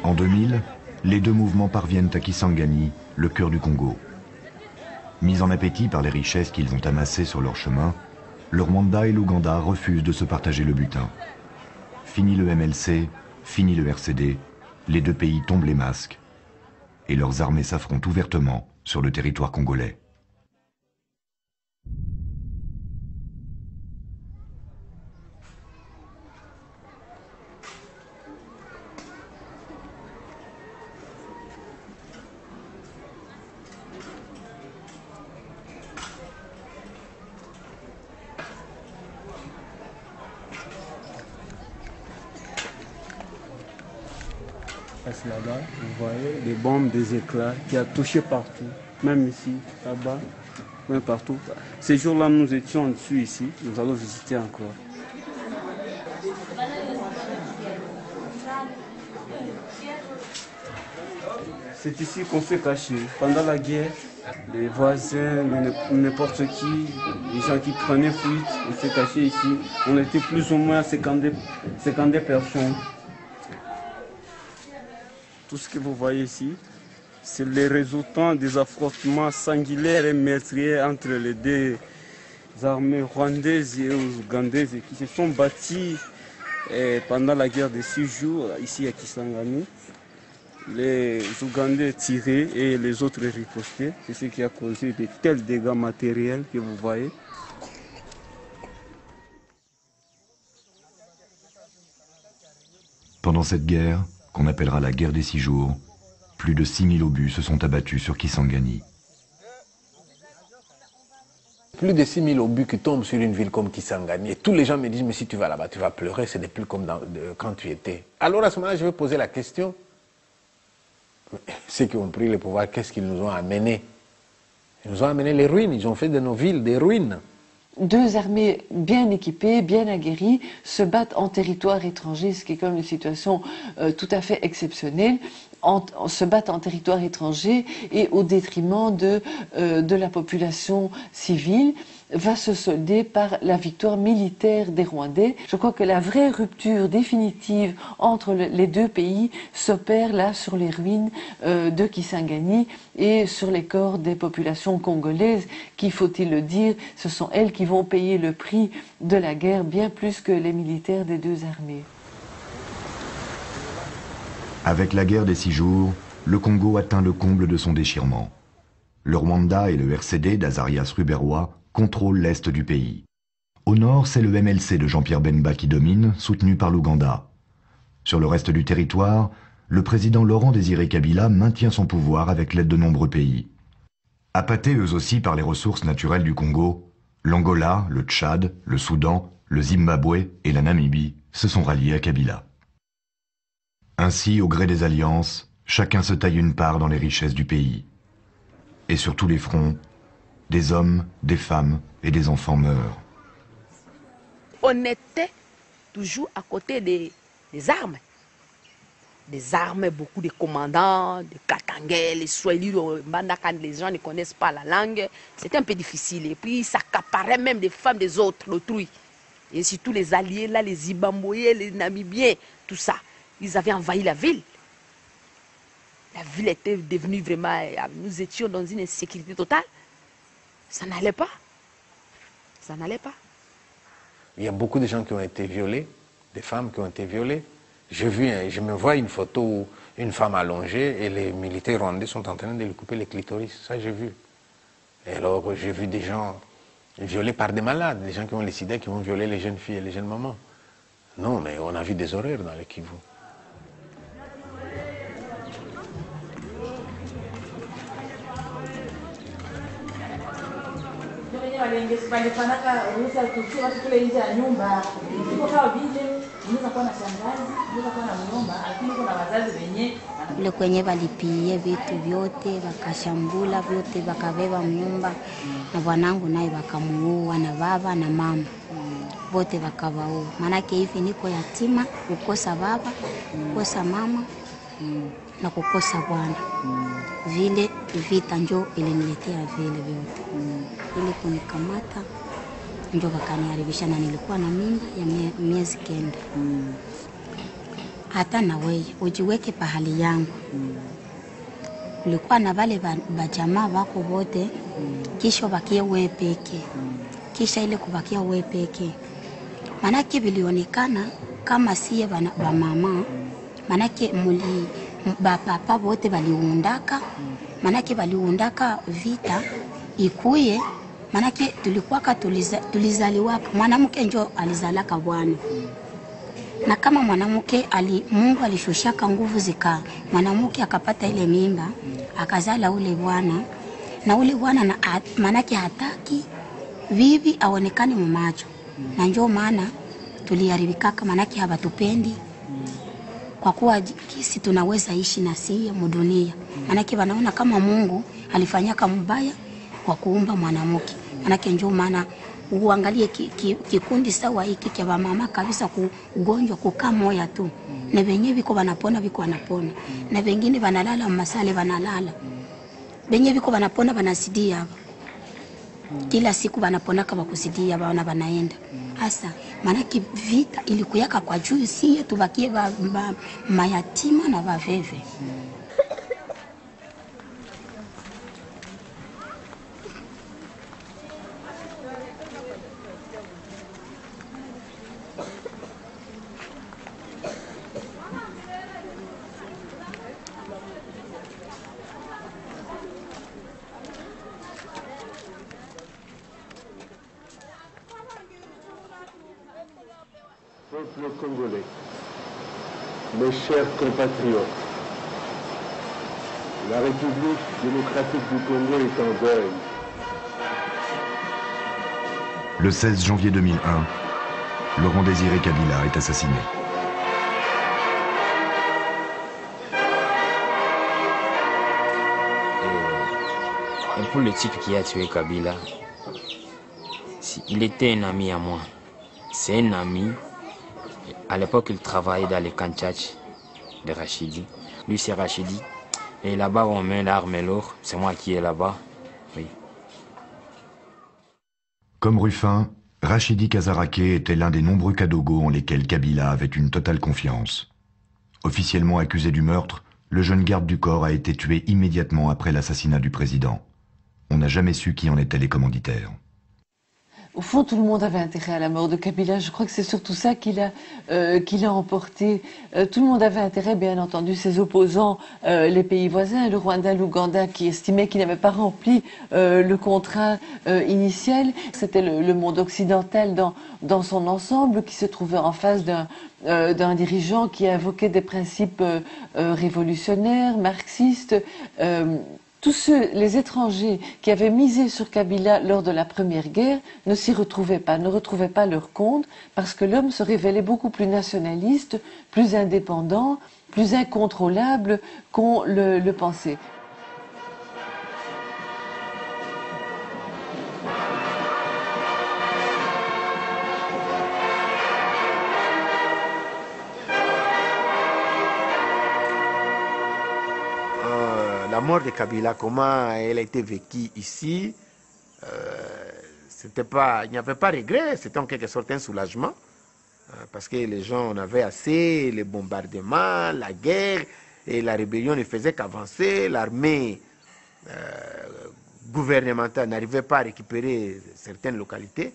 En 2000, les deux mouvements parviennent à Kisangani, le cœur du Congo. Mis en appétit par les richesses qu'ils ont amassées sur leur chemin, le Rwanda et l'Ouganda refusent de se partager le butin. Fini le MLC, fini le RCD, les deux pays tombent les masques et leurs armées s'affrontent ouvertement sur le territoire congolais. Là-bas, vous voyez des bombes, des éclats qui a touché partout, même ici, là-bas, même partout. Ces jours-là, nous étions en dessous ici, nous allons visiter encore. C'est ici qu'on s'est caché. Pendant la guerre, les voisins, n'importe qui, les gens qui prenaient fuite, on s'est caché ici. On était plus ou moins 50 personnes. Tout ce que vous voyez ici, c'est les résultats des affrontements sanguinaires et meurtriers entre les deux armées rwandaises et ougandaises qui se sont battues pendant la guerre de 6 jours ici à Kisangani. les Ougandais tiraient et les autres ripostaient. C'est ce qui a causé de tels dégâts matériels que vous voyez. Pendant cette guerre, qu'on appellera la guerre des 6 jours, plus de 6000 obus se sont abattus sur Kisangani. Plus de 6000 obus qui tombent sur une ville comme Kisangani. Et tous les gens me disent, mais si tu vas là-bas, tu vas pleurer, ce n'est plus comme quand tu étais. Alors à ce moment-là, je vais poser la question, ceux qui ont pris le pouvoir, qu'est-ce qu'ils nous ont amené? Ils nous ont amené les ruines, ils ont fait de nos villes des ruines. 2 armées bien équipées, bien aguerries, se battent en territoire étranger, ce qui est quand même une situation tout à fait exceptionnelle, se battent en territoire étranger et au détriment de la population civile, va se solder par la victoire militaire des Rwandais. Je crois que la vraie rupture définitive entre les 2 pays s'opère là sur les ruines de Kisangani et sur les corps des populations congolaises qui, faut-il le dire, ce sont elles qui vont payer le prix de la guerre bien plus que les militaires des 2 armées. Avec la guerre des 6 jours, le Congo atteint le comble de son déchirement. Le Rwanda et le RCD d'Azarias Ruberwa contrôlent l'est du pays. Au nord, c'est le MLC de Jean-Pierre Bemba qui domine, soutenu par l'Ouganda. Sur le reste du territoire, le président Laurent Désiré Kabila maintient son pouvoir avec l'aide de nombreux pays. Appâtés eux aussi par les ressources naturelles du Congo, l'Angola, le Tchad, le Soudan, le Zimbabwe et la Namibie se sont ralliés à Kabila. Ainsi, au gré des alliances, chacun se taille une part dans les richesses du pays. Et sur tous les fronts, des hommes, des femmes et des enfants meurent. On était toujours à côté des armes. Des armes, beaucoup de commandants, de Katangais, les Swahili, quand les gens ne connaissent pas la langue, c'était un peu difficile. Et puis, ils s'accaparaient même des femmes des autres, l'autrui. Et surtout les alliés, là, les Zimbabwéens, les Namibiens, tout ça. Ils avaient envahi la ville. La ville était devenue vraiment... Nous étions dans une insécurité totale. Ça n'allait pas. Ça n'allait pas. Il y a beaucoup de gens qui ont été violés, des femmes qui ont été violées. Je me vois une photo où une femme allongée et les militaires rwandais sont en train de lui couper les clitoris. Ça, j'ai vu. Et alors, j'ai vu des gens violés par des malades, des gens qui ont les sida, qui vont violer les jeunes filles et les jeunes mamans. Non, mais on a vu des horreurs dans le Kivu. Ile kwenye walipie vitu vyote wakashambula vyote wakabeba mnyumba na bwanangu naye wakamuua na baba na mama wote wakawaua. Maanake hivi niko yatima, kukosa baba, kukosa mama na kukosa bwana. Vile vita njo iliniletea vile vyote. Ili kunikamata njo wakaniharibisha na nilikuwa na mimba ya miezi 9. Hata na wewe ujiweke pahali yangu. Ulikuwa na wale bajamaa wako wote, kisha bakia wewe peke. Kisha ile kubakia wewe peke. Manake vilionekana kama siye ba mama, manake papa wote waliundaka, manake waliundaka vita ikuye, manake tulikuwaka tulizaliwaka, mwanamke njo alizalaka bwana. Na kama mwanamke Mungu alishushaka nguvu zika mwanamke akapata ile mimba akazala ule bwana, na ule bwana manake hataki bibi aonekane mumacho, na njoo maana tuliharibikaka, manake hawatupendi kwa kuwa kisi tunaweza ishi na siye mudunia, manake wanaona kama Mungu alifanyaka mbaya kwa kuumba mwanamke. Manake njoo maana uangalie kikundi sawa hiki kwa mama kabisa kugonjwa kukaa moya tu, na wenyewe biko wanapona biko wanapona, na wengine wanalala masale wanalala, wenyewe biko wanapona wanasidia hapa kila siku wanapona kama kusidia wana wanaenda hasa. Manake vita ilikuyaka kwa juu siye tubakie mayatima na baveve. Peuple congolais, mes chers compatriotes, la République démocratique du Congo est en deuil. Le 16 janvier 2001, Laurent Désiré Kabila est assassiné. Et pour le type qui a tué Kabila, il était un ami à moi. C'est un ami. À l'époque, il travaillait dans les Kanchach de Rachidi. Lui, c'est Rachidi. Et là-bas, on met l'arme et l'or. C'est moi qui est là-bas. Oui. Comme Ruffin, Rachidi Kazarake était l'un des nombreux Kadogo en lesquels Kabila avait une totale confiance. Officiellement accusé du meurtre, le jeune garde du corps a été tué immédiatement après l'assassinat du président. On n'a jamais su qui en étaient les commanditaires. Au fond, tout le monde avait intérêt à la mort de Kabila. Je crois que c'est surtout ça qu'il a emporté. Tout le monde avait intérêt, bien entendu, ses opposants, les pays voisins, le Rwanda, l'Ouganda, qui estimaient qu'il n'avait pas rempli le contrat initial. C'était le monde occidental dans son ensemble qui se trouvait en face d'un dirigeant qui invoquait des principes révolutionnaires, marxistes. Tous les étrangers qui avaient misé sur Kabila lors de la Première Guerre ne s'y retrouvaient pas, ne retrouvaient pas leur compte, parce que l'homme se révélait beaucoup plus nationaliste, plus indépendant, plus incontrôlable qu'on le pensait. La mort de Kabila, comment elle a été vécue ici, il n'y avait pas de regret, c'était en quelque sorte un soulagement, parce que les gens en avaient assez, les bombardements, la guerre, et la rébellion ne faisait qu'avancer, l'armée gouvernementale n'arrivait pas à récupérer certaines localités.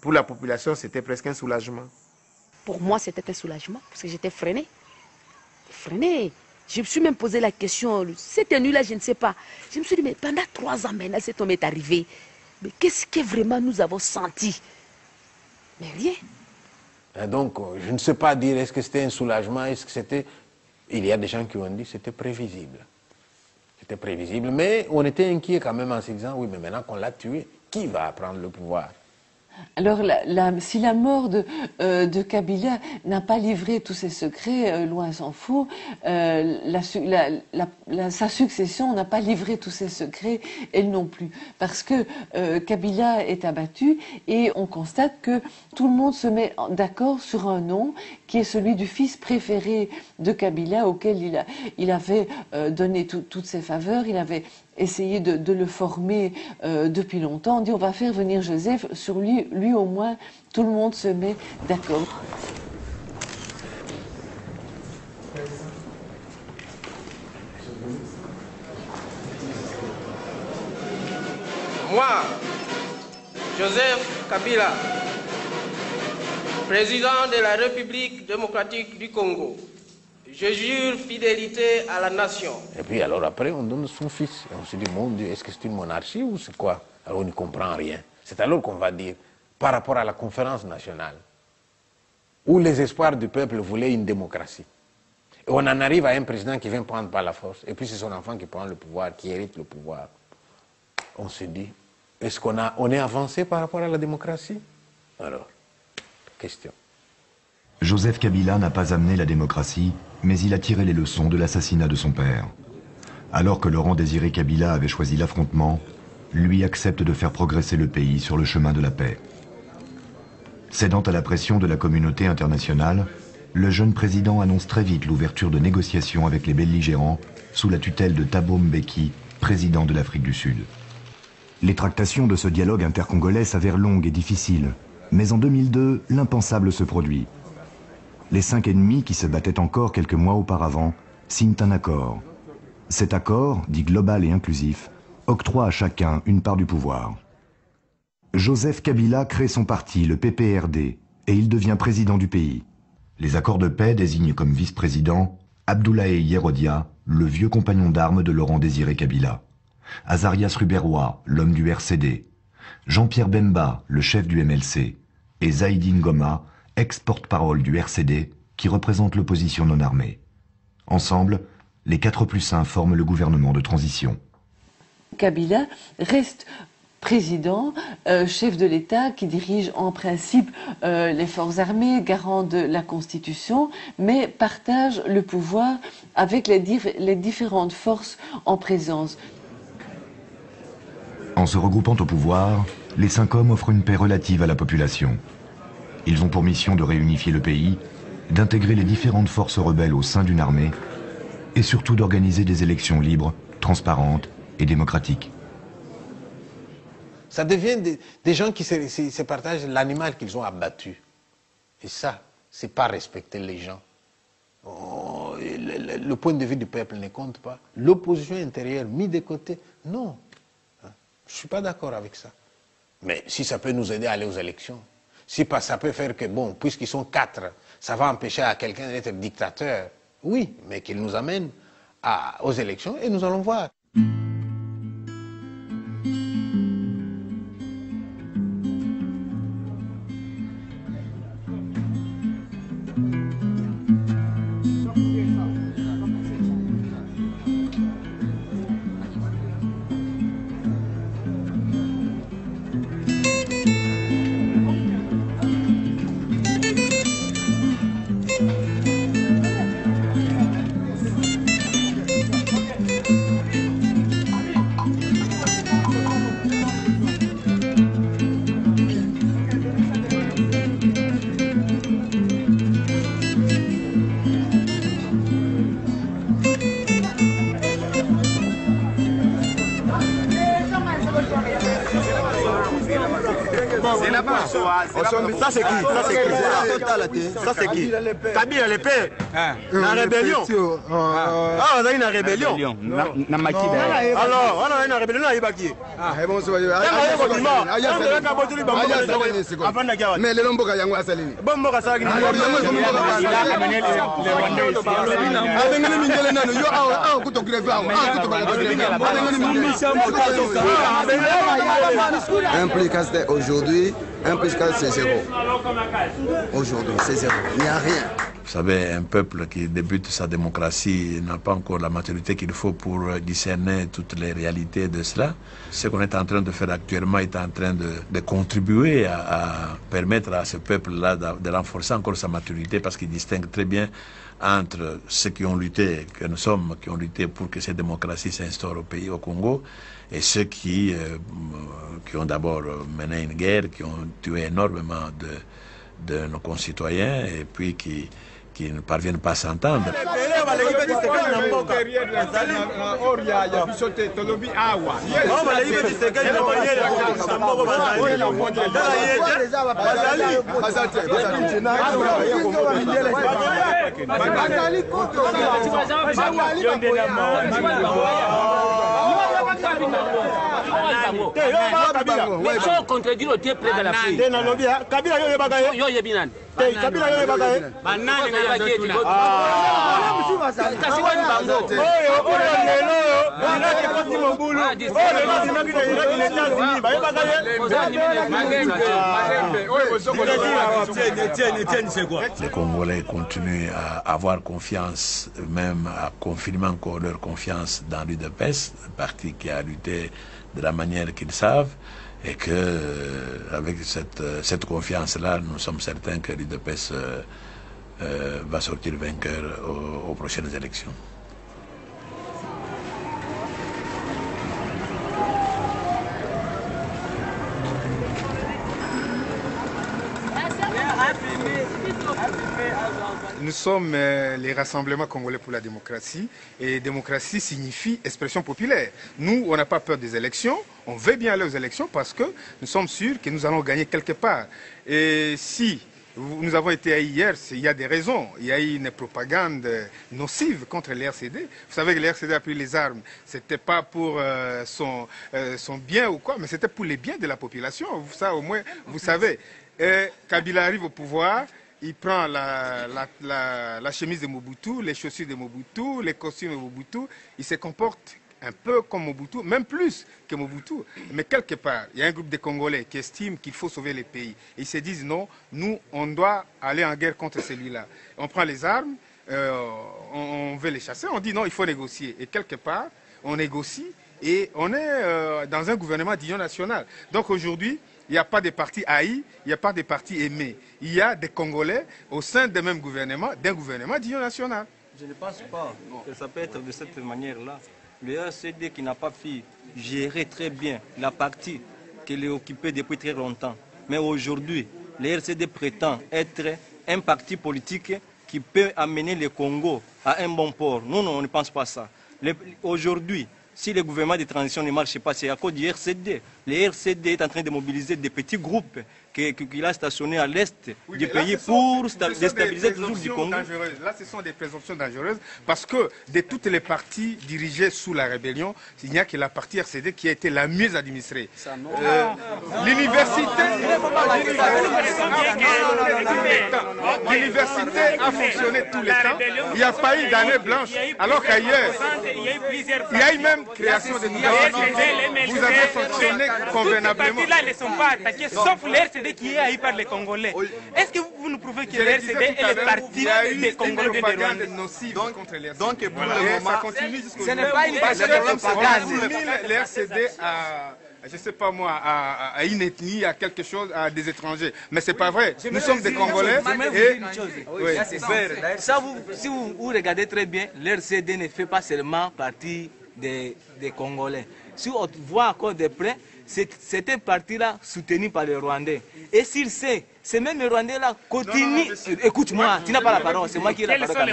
Pour la population, c'était presque un soulagement. Pour moi, c'était un soulagement, parce que j'étais freinée. Freinée. Je me suis même posé la question, cette nuit-là, je ne sais pas. Je me suis dit, mais pendant 3 ans maintenant, cet homme est arrivé. Mais qu'est-ce que vraiment nous avons senti? Mais rien. Et donc, je ne sais pas dire, est-ce que c'était un soulagement, est-ce que c'était... Il y a des gens qui ont dit que c'était prévisible. C'était prévisible, mais on était inquiet quand même en se disant, oui, mais maintenant qu'on l'a tué, qui va prendre le pouvoir? Alors, si la mort de Kabila n'a pas livré tous ses secrets, loin s'en faut, sa succession n'a pas livré tous ses secrets, elle non plus. Parce que Kabila est abattu et on constate que tout le monde se met d'accord sur un nom qui est celui du fils préféré de Kabila, auquel il avait donné toutes ses faveurs, il avait essayé de le former depuis longtemps. On dit on va faire venir Joseph, sur lui au moins tout le monde se met d'accord. Moi, Joseph Kabila, président de la République démocratique du Congo, je jure fidélité à la nation. Et puis alors après, on donne son fils. Et on se dit, mon Dieu, est-ce que c'est une monarchie ou c'est quoi? Alors on ne comprend rien. C'est alors qu'on va dire, par rapport à la conférence nationale, où les espoirs du peuple voulaient une démocratie. Et on en arrive à un président qui vient prendre par la force, et puis c'est son enfant qui prend le pouvoir, qui hérite le pouvoir. On se dit, est-ce qu'on est avancé par rapport à la démocratie? Alors, question. Joseph Kabila n'a pas amené la démocratie, mais il a tiré les leçons de l'assassinat de son père. Alors que Laurent Désiré Kabila avait choisi l'affrontement, lui accepte de faire progresser le pays sur le chemin de la paix. Cédant à la pression de la communauté internationale, le jeune président annonce très vite l'ouverture de négociations avec les belligérants sous la tutelle de Thabo Mbeki, président de l'Afrique du Sud. Les tractations de ce dialogue intercongolais s'avèrent longues et difficiles, mais en 2002, l'impensable se produit. Les 5 ennemis qui se battaient encore quelques mois auparavant signent un accord. Cet accord, dit global et inclusif, octroie à chacun une part du pouvoir. Joseph Kabila crée son parti, le PPRD, et il devient président du pays. Les accords de paix désignent comme vice-président Abdoulaye Yerodia, le vieux compagnon d'armes de Laurent Désiré Kabila, Azarias Ruberwa, l'homme du RCD, Jean-Pierre Bemba, le chef du MLC, et Zaïdi Ngoma, ex-porte-parole du RCD, qui représente l'opposition non armée. Ensemble, les 4+1 forment le gouvernement de transition. Kabila reste président, chef de l'État qui dirige en principe les forces armées, garant de la Constitution, mais partage le pouvoir avec les différentes forces en présence. En se regroupant au pouvoir, les 5 hommes offrent une paix relative à la population. Ils ont pour mission de réunifier le pays, d'intégrer les différentes forces rebelles au sein d'une armée et surtout d'organiser des élections libres, transparentes et démocratiques. Ça devient des gens qui se partagent l'animal qu'ils ont abattu. Et ça, c'est pas respecter les gens. Oh, le point de vue du peuple ne compte pas. L'opposition intérieure mise de côté, non. Je ne suis pas d'accord avec ça. Mais si ça peut nous aider à aller aux élections, si ça peut faire que, bon, puisqu'ils sont 4, ça va empêcher à quelqu'un d'être dictateur, oui, mais qu'il nous amène aux élections et nous allons voir. Ça c'est qui? Ça c'est qui? Kabila le père. La rébellion. Ah, on a une rébellion. Alors, on a une rébellion à Ibaki. Mais le Lomboka yango asalini. Bomboka salini. Un plus casse aujourd'hui, un plus casse c'est 0. Aujourd'hui, c'est 0. Il n'y a rien. Vous savez, un peuple qui débute sa démocratie n'a pas encore la maturité qu'il faut pour discerner toutes les réalités de cela. Ce qu'on est en train de faire actuellement est en train de contribuer à permettre à ce peuple-là de renforcer encore sa maturité parce qu'il distingue très bien entre ceux qui ont lutté, que nous sommes, qui ont lutté pour que cette démocratie s'instaure au pays, au Congo, et ceux qui ont d'abord mené une guerre, qui ont tué énormément de nos concitoyens, et puis qui ne parviennent pas à s'entendre. Mais faut contredire au pied près de la fille. Les Congolais continuent à avoir confiance, même à confirmer encore leur confiance dans l'UDPS, le parti qui a lutté de la manière qu'ils savent, et que avec cette confiance-là, nous sommes certains que l'UDPS va sortir vainqueur aux prochaines élections. Nous sommes les rassemblements congolais pour la démocratie, et démocratie signifie expression populaire. Nous, on n'a pas peur des élections, on veut bien aller aux élections parce que nous sommes sûrs que nous allons gagner quelque part. Et si nous avons été hier, il y a des raisons. Il y a eu une propagande nocive contre l'RCD. Vous savez que l'RCD a pris les armes. Ce n'était pas pour son bien ou quoi, mais c'était pour les biens de la population. Ça, au moins, vous savez. Et Kabila arrive au pouvoir, il prend la chemise de Mobutu, les chaussures de Mobutu, les costumes de Mobutu. Il se comporte un peu comme Mobutu, même plus que Mobutu. Mais quelque part, il y a un groupe de Congolais qui estiment qu'il faut sauver les pays. Et ils se disent non, nous, on doit aller en guerre contre celui-là. On prend les armes, on veut les chasser, on dit non, il faut négocier. Et quelque part, on négocie et on est dans un gouvernement d'union nationale. Donc aujourd'hui, il n'y a pas de parti haï, il n'y a pas de parti aimé. Il y a des Congolais au sein d'un même gouvernement, d'union nationale. Je ne pense pas que ça peut être de cette manière-là. Le RCD qui n'a pas pu gérer très bien la partie qu'elle est occupée depuis très longtemps. Mais aujourd'hui, le RCD prétend être un parti politique qui peut amener le Congo à un bon port. Nous, on ne pense pas ça. Aujourd'hui, si le gouvernement de transition ne marche pas, c'est à cause du RCD. Le RCD est en train de mobiliser des petits groupes qu'il a stationnés à l'est du pays pour déstabiliser toujours du Congo. Là, ce sont des présomptions dangereuses parce que de toutes les parties dirigées sous la rébellion, il n'y a que la partie RCD qui a été la mieux administrée. L'université a fonctionné tout le temps. Il n'y a pas eu d'année blanche. Alors qu'ailleurs, il y a eu même création de nouvelles. Vous avez fonctionné convenablement. Ces partis-là ne sont pas attaqués, sauf le RCD qui est haï par les Congolais. Est-ce que vous nous prouvez que le RCD est le parti des Congolais de Rwanda? Donc, pour le moment, ça continue jusqu'au ce n'est pas une question de propagande. Le RCD a... Je ne sais pas moi, à une ethnie, à quelque chose, à des étrangers. Mais ce n'est pas vrai. Nous sommes des Congolais. Si vous regardez très bien, l'RCD ne fait pas seulement partie des Congolais. Si on voit encore de près, c'est un parti-là soutenu par les Rwandais. Et s'il sait, c'est même les Rwandais-là continuent. Écoute-moi, tu n'as pas la parole, c'est moi qui ai la parole.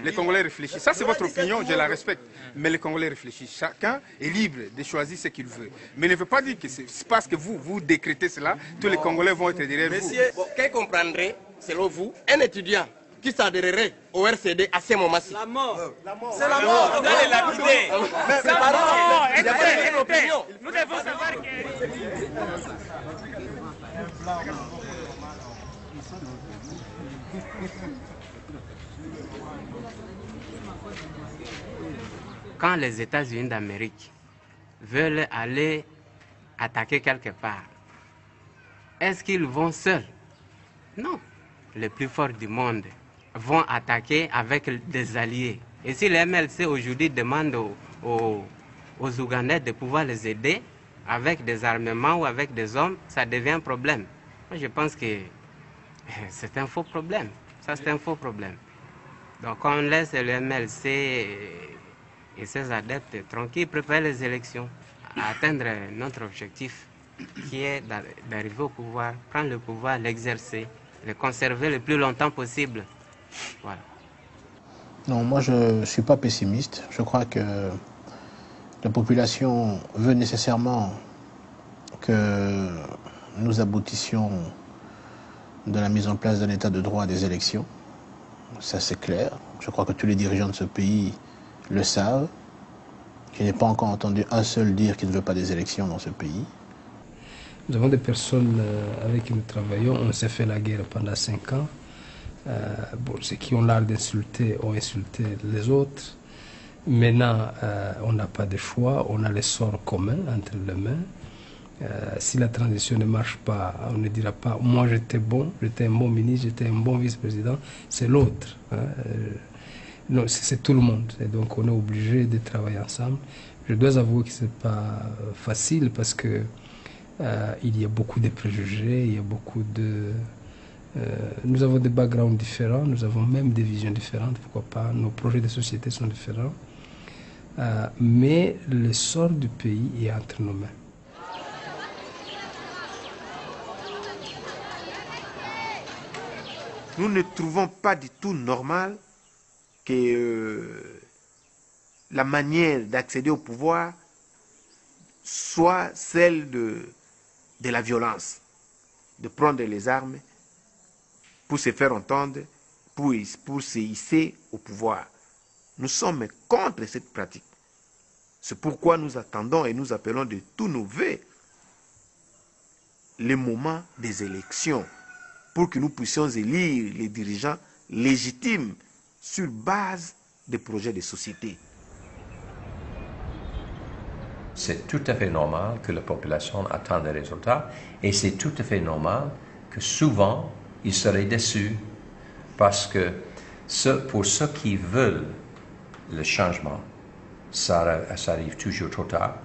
Les Congolais réfléchissent. Ça, c'est votre opinion, je la respecte. Mais les Congolais réfléchissent. Chacun est libre de choisir ce qu'il veut. Mais ne veut pas dire que c'est parce que vous décrétez cela, tous les Congolais vont être derrière vous. Monsieur, quel comprendrait, selon vous, un étudiant qui s'adhérerait au RCD à ce moment-ci? La mort. C'est la mort. Vous allez lapider. C'est la mort. Nous devons savoir que... Quand les États-Unis d'Amérique veulent aller attaquer quelque part, est-ce qu'ils vont seuls? Non. Les plus forts du monde vont attaquer avec des alliés. Et si les MLC aujourd'hui demandent aux Ougandais de pouvoir les aider avec des armements ou avec des hommes, ça devient un problème. Moi, je pense que c'est un faux problème. Ça, c'est un faux problème. Donc, on laisse le MLC et ses adeptes tranquilles préparer les élections, à atteindre notre objectif, qui est d'arriver au pouvoir, prendre le pouvoir, l'exercer, le conserver le plus longtemps possible. Voilà. Non, moi je ne suis pas pessimiste. Je crois que la population veut nécessairement que nous aboutissions de la mise en place d'un état de droit des élections. Ça c'est clair. Je crois que tous les dirigeants de ce pays le savent. Je n'ai pas encore entendu un seul dire qu'il ne veut pas des élections dans ce pays. Nous avons des personnes avec qui nous travaillons. On s'est fait la guerre pendant 5 ans. Ceux qui ont l'art d'insulter ont insulté les autres. Maintenant, on n'a pas de choix. On a les sorts communs entre les mains. Si la transition ne marche pas, on ne dira pas « moi j'étais bon, j'étais un bon ministre, j'étais un bon vice-président », c'est l'autre. Non, c'est tout le monde. Et donc on est obligé de travailler ensemble. Je dois avouer que ce n'est pas facile parce que il y a beaucoup de préjugés, il y a beaucoup de... nous avons des backgrounds différents, nous avons même des visions différentes, pourquoi pas, nos projets de société sont différents. Mais le sort du pays est entre nos mains. Nous ne trouvons pas du tout normal que la manière d'accéder au pouvoir soit celle de la violence, de prendre les armes pour se faire entendre, pour se hisser au pouvoir. Nous sommes contre cette pratique. C'est pourquoi nous attendons et nous appelons de tous nos vœux le moment des élections, pour que nous puissions élire les dirigeants légitimes sur base des projets de société. c'est tout à fait normal que la population attend des résultats et c'est tout à fait normal que souvent, ils seraient déçus parce que pour ceux qui veulent le changement, ça arrive toujours trop tard.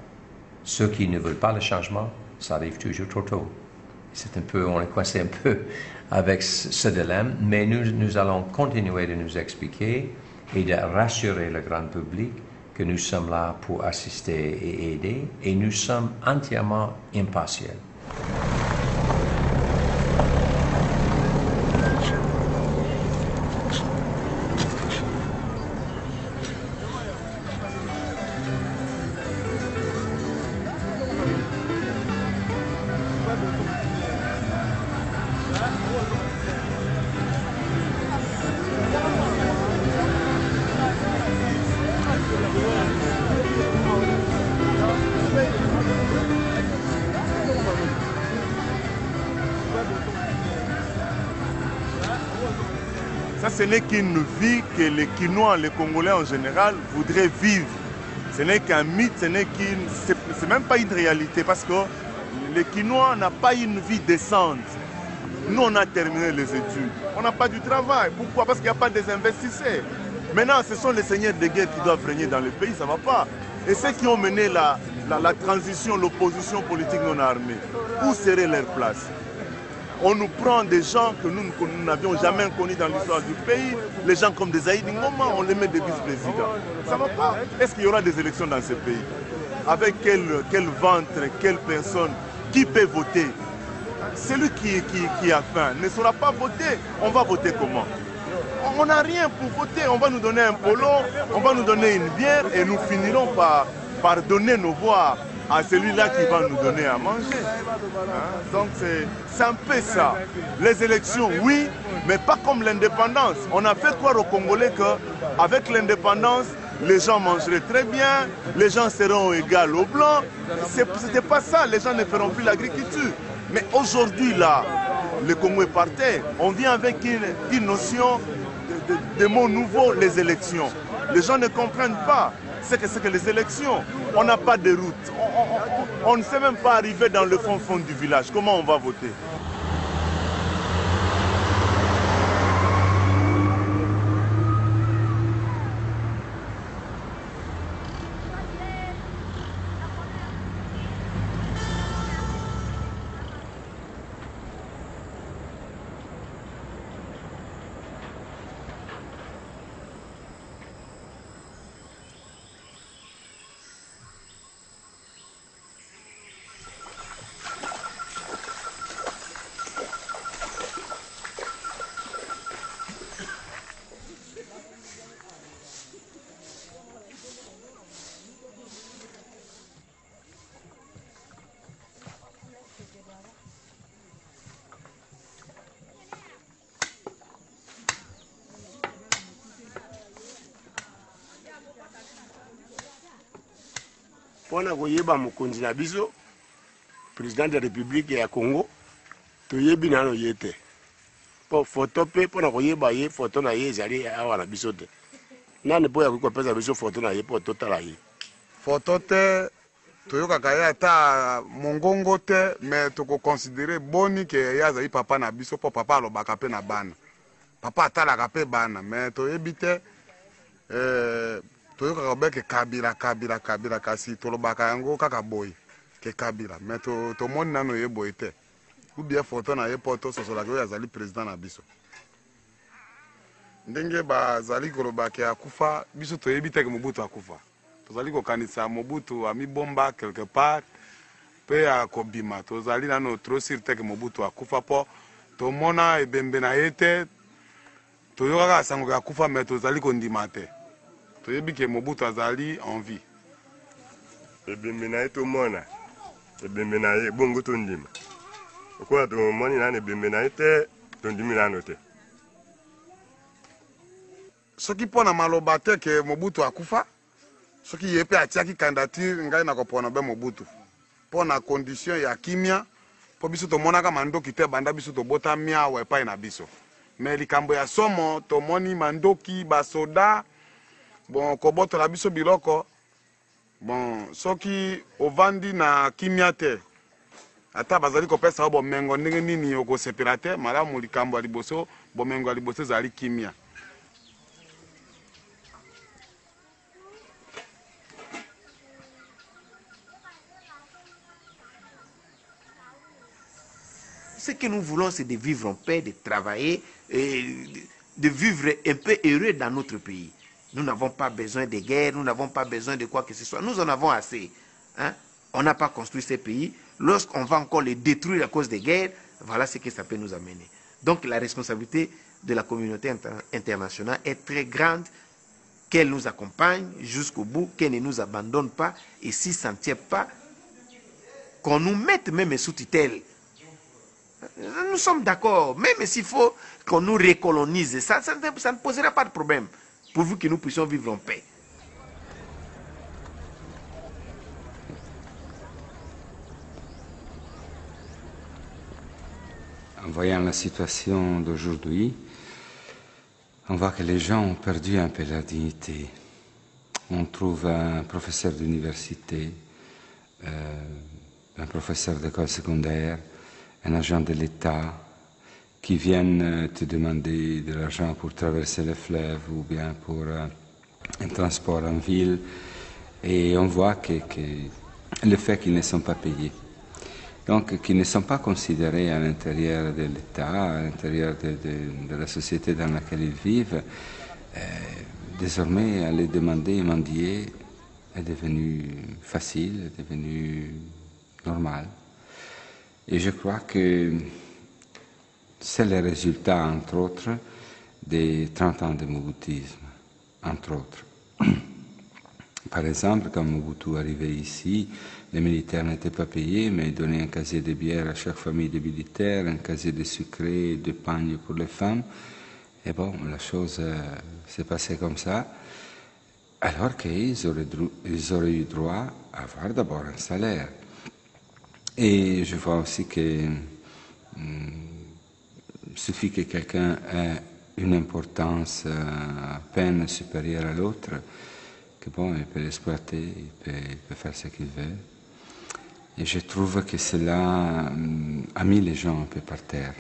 Ceux qui ne veulent pas le changement, ça arrive toujours trop tôt. C'est un peu, on est coincé un peu avec ce dilemme, mais nous allons continuer de nous expliquer et de rassurer le grand public que nous sommes là pour assister et aider, et nous sommes entièrement impartiels. Ça, ce n'est qu'une vie que les Quinois, les Congolais en général, voudraient vivre. Ce n'est qu'un mythe, c'est même pas une réalité, parce que les Quinois n'ont pas une vie décente. Nous, on a terminé les études. On n'a pas du travail. Pourquoi? Parce qu'il n'y a pas des investisseurs. Maintenant, ce sont les seigneurs de guerre qui doivent régner dans le pays, ça ne va pas. Et ceux qui ont mené la transition, l'opposition politique non armée, où serait leur place? On nous prend des gens que nous n'avions jamais connus dans l'histoire du pays, les gens comme des Aïd Ngoma, on les met des vice-présidents. Ça ne va pas. Est-ce qu'il y aura des élections dans ce pays? Avec quel ventre, quelle personne, qui peut voter? Celui qui a faim ne saura pas voter. On va voter comment? On n'a rien pour voter. On va nous donner un polo, on va nous donner une bière et nous finirons par donner nos voix à celui-là qui va nous donner à manger. Donc c'est un peu ça. Les élections, oui, mais pas comme l'indépendance. On a fait croire aux Congolais qu'avec l'indépendance, les gens mangeraient très bien, les gens seront égaux aux Blancs. C'était pas ça, les gens ne feront plus l'agriculture. Mais aujourd'hui, là, le Congo est par terre. On vient avec une notion de mots nouveaux, les élections. Les gens ne comprennent pas ce que c'est que les élections. On n'a pas de route. On ne sait même pas arriver dans le fond du village. Comment on va voter? Pona koyeba mokonzi na biso président de la République ya Congo toyebi nano yete po photo pe pona koyeba ye photo na ye ezali awa na biso te nani po ya kopesa biso photo na ye po totala ye photo te toyokaka ye ata mongongo te mais tokoconsidere boni ke ye azali papa na biso po papa alobaka mpe na bana papa atalaka mpe bana mais toyebi te toyokaka beke kabila kasi tolobaka yango kaka boye ke kabila mais tomoni nano ye boye te ou bien photo na ye po tososolaka oyo azali président na biso ndenge bazali kolobaka akufa biso toyebi te ke Mobutu akufa tozali kokanisa Mobutu amibomba quelque part mpe akobima tozali nano trop sur te ke Mobutu akufa po tomona ebembe na ye te toyokaka sango ya akufa mais tozali kondima te toyebi ke Mobutu azali en vie. Ebembe na ye tomona ebembe na ye bongo tondima okola tomoni nani ebembe na ye te tondimi nano te soki mpona maloba te ke Mobutu akufa soki ye mpe atiaki candidature ngai nakopona be Mobutu mpona condition ya kimia mpo biso tomonaka mandoki te banda biso tobota miawa epai na biso me likambo ya somo tomoni mandoki basoda bon kobotola biso biloko Bon, soki ovandi na kimia te. Ata bazali kopesa bomengo ndenge nini okosepela te, malamu likambo ya liboso, bomengo ya liboso ezali kimia. Ce que nous voulons, c'est de vivre en paix, de travailler, et de vivre un peu heureux dans notre pays. Nous n'avons pas besoin de guerre, nous n'avons pas besoin de quoi que ce soit. Nous en avons assez. Hein? On n'a pas construit ces pays. Lorsqu'on va encore les détruire à cause des guerres, voilà ce que ça peut nous amener. Donc la responsabilité de la communauté internationale est très grande, qu'elle nous accompagne jusqu'au bout, qu'elle ne nous abandonne pas, et si ça ne tient pas, qu'on nous mette même sous tutelle. Nous sommes d'accord, même s'il faut qu'on nous recolonise, ça ne posera pas de problème, pourvu que nous puissions vivre en paix. En voyant la situation d'aujourd'hui, on voit que les gens ont perdu un peu leur dignité. On trouve un professeur d'université, un professeur d'école secondaire, un agent de l'État qui viennent te demander de l'argent pour traverser le fleuve ou bien pour un transport en ville. Et on voit que le fait qu'ils ne sont pas payés, donc qu'ils ne sont pas considérés à l'intérieur de l'État, à l'intérieur de la société dans laquelle ils vivent, désormais aller demander et mendier est devenu facile, est devenu normal. Et je crois que c'est le résultat, entre autres, des 30 ans de Mobutisme, entre autres. Par exemple, quand Mobutu arrivait ici, les militaires n'étaient pas payés, mais ils donnaient un casier de bière à chaque famille de militaires, un casier de sucré, de pagne pour les femmes. Et bon, la chose s'est passée comme ça, alors qu'ils auraient eu droit à avoir d'abord un salaire. Et je vois aussi que suffit que quelqu'un ait une importance à peine supérieure à l'autre, que bon, il peut l'exploiter, il peut faire ce qu'il veut. Et je trouve que cela a mis les gens un peu par terre.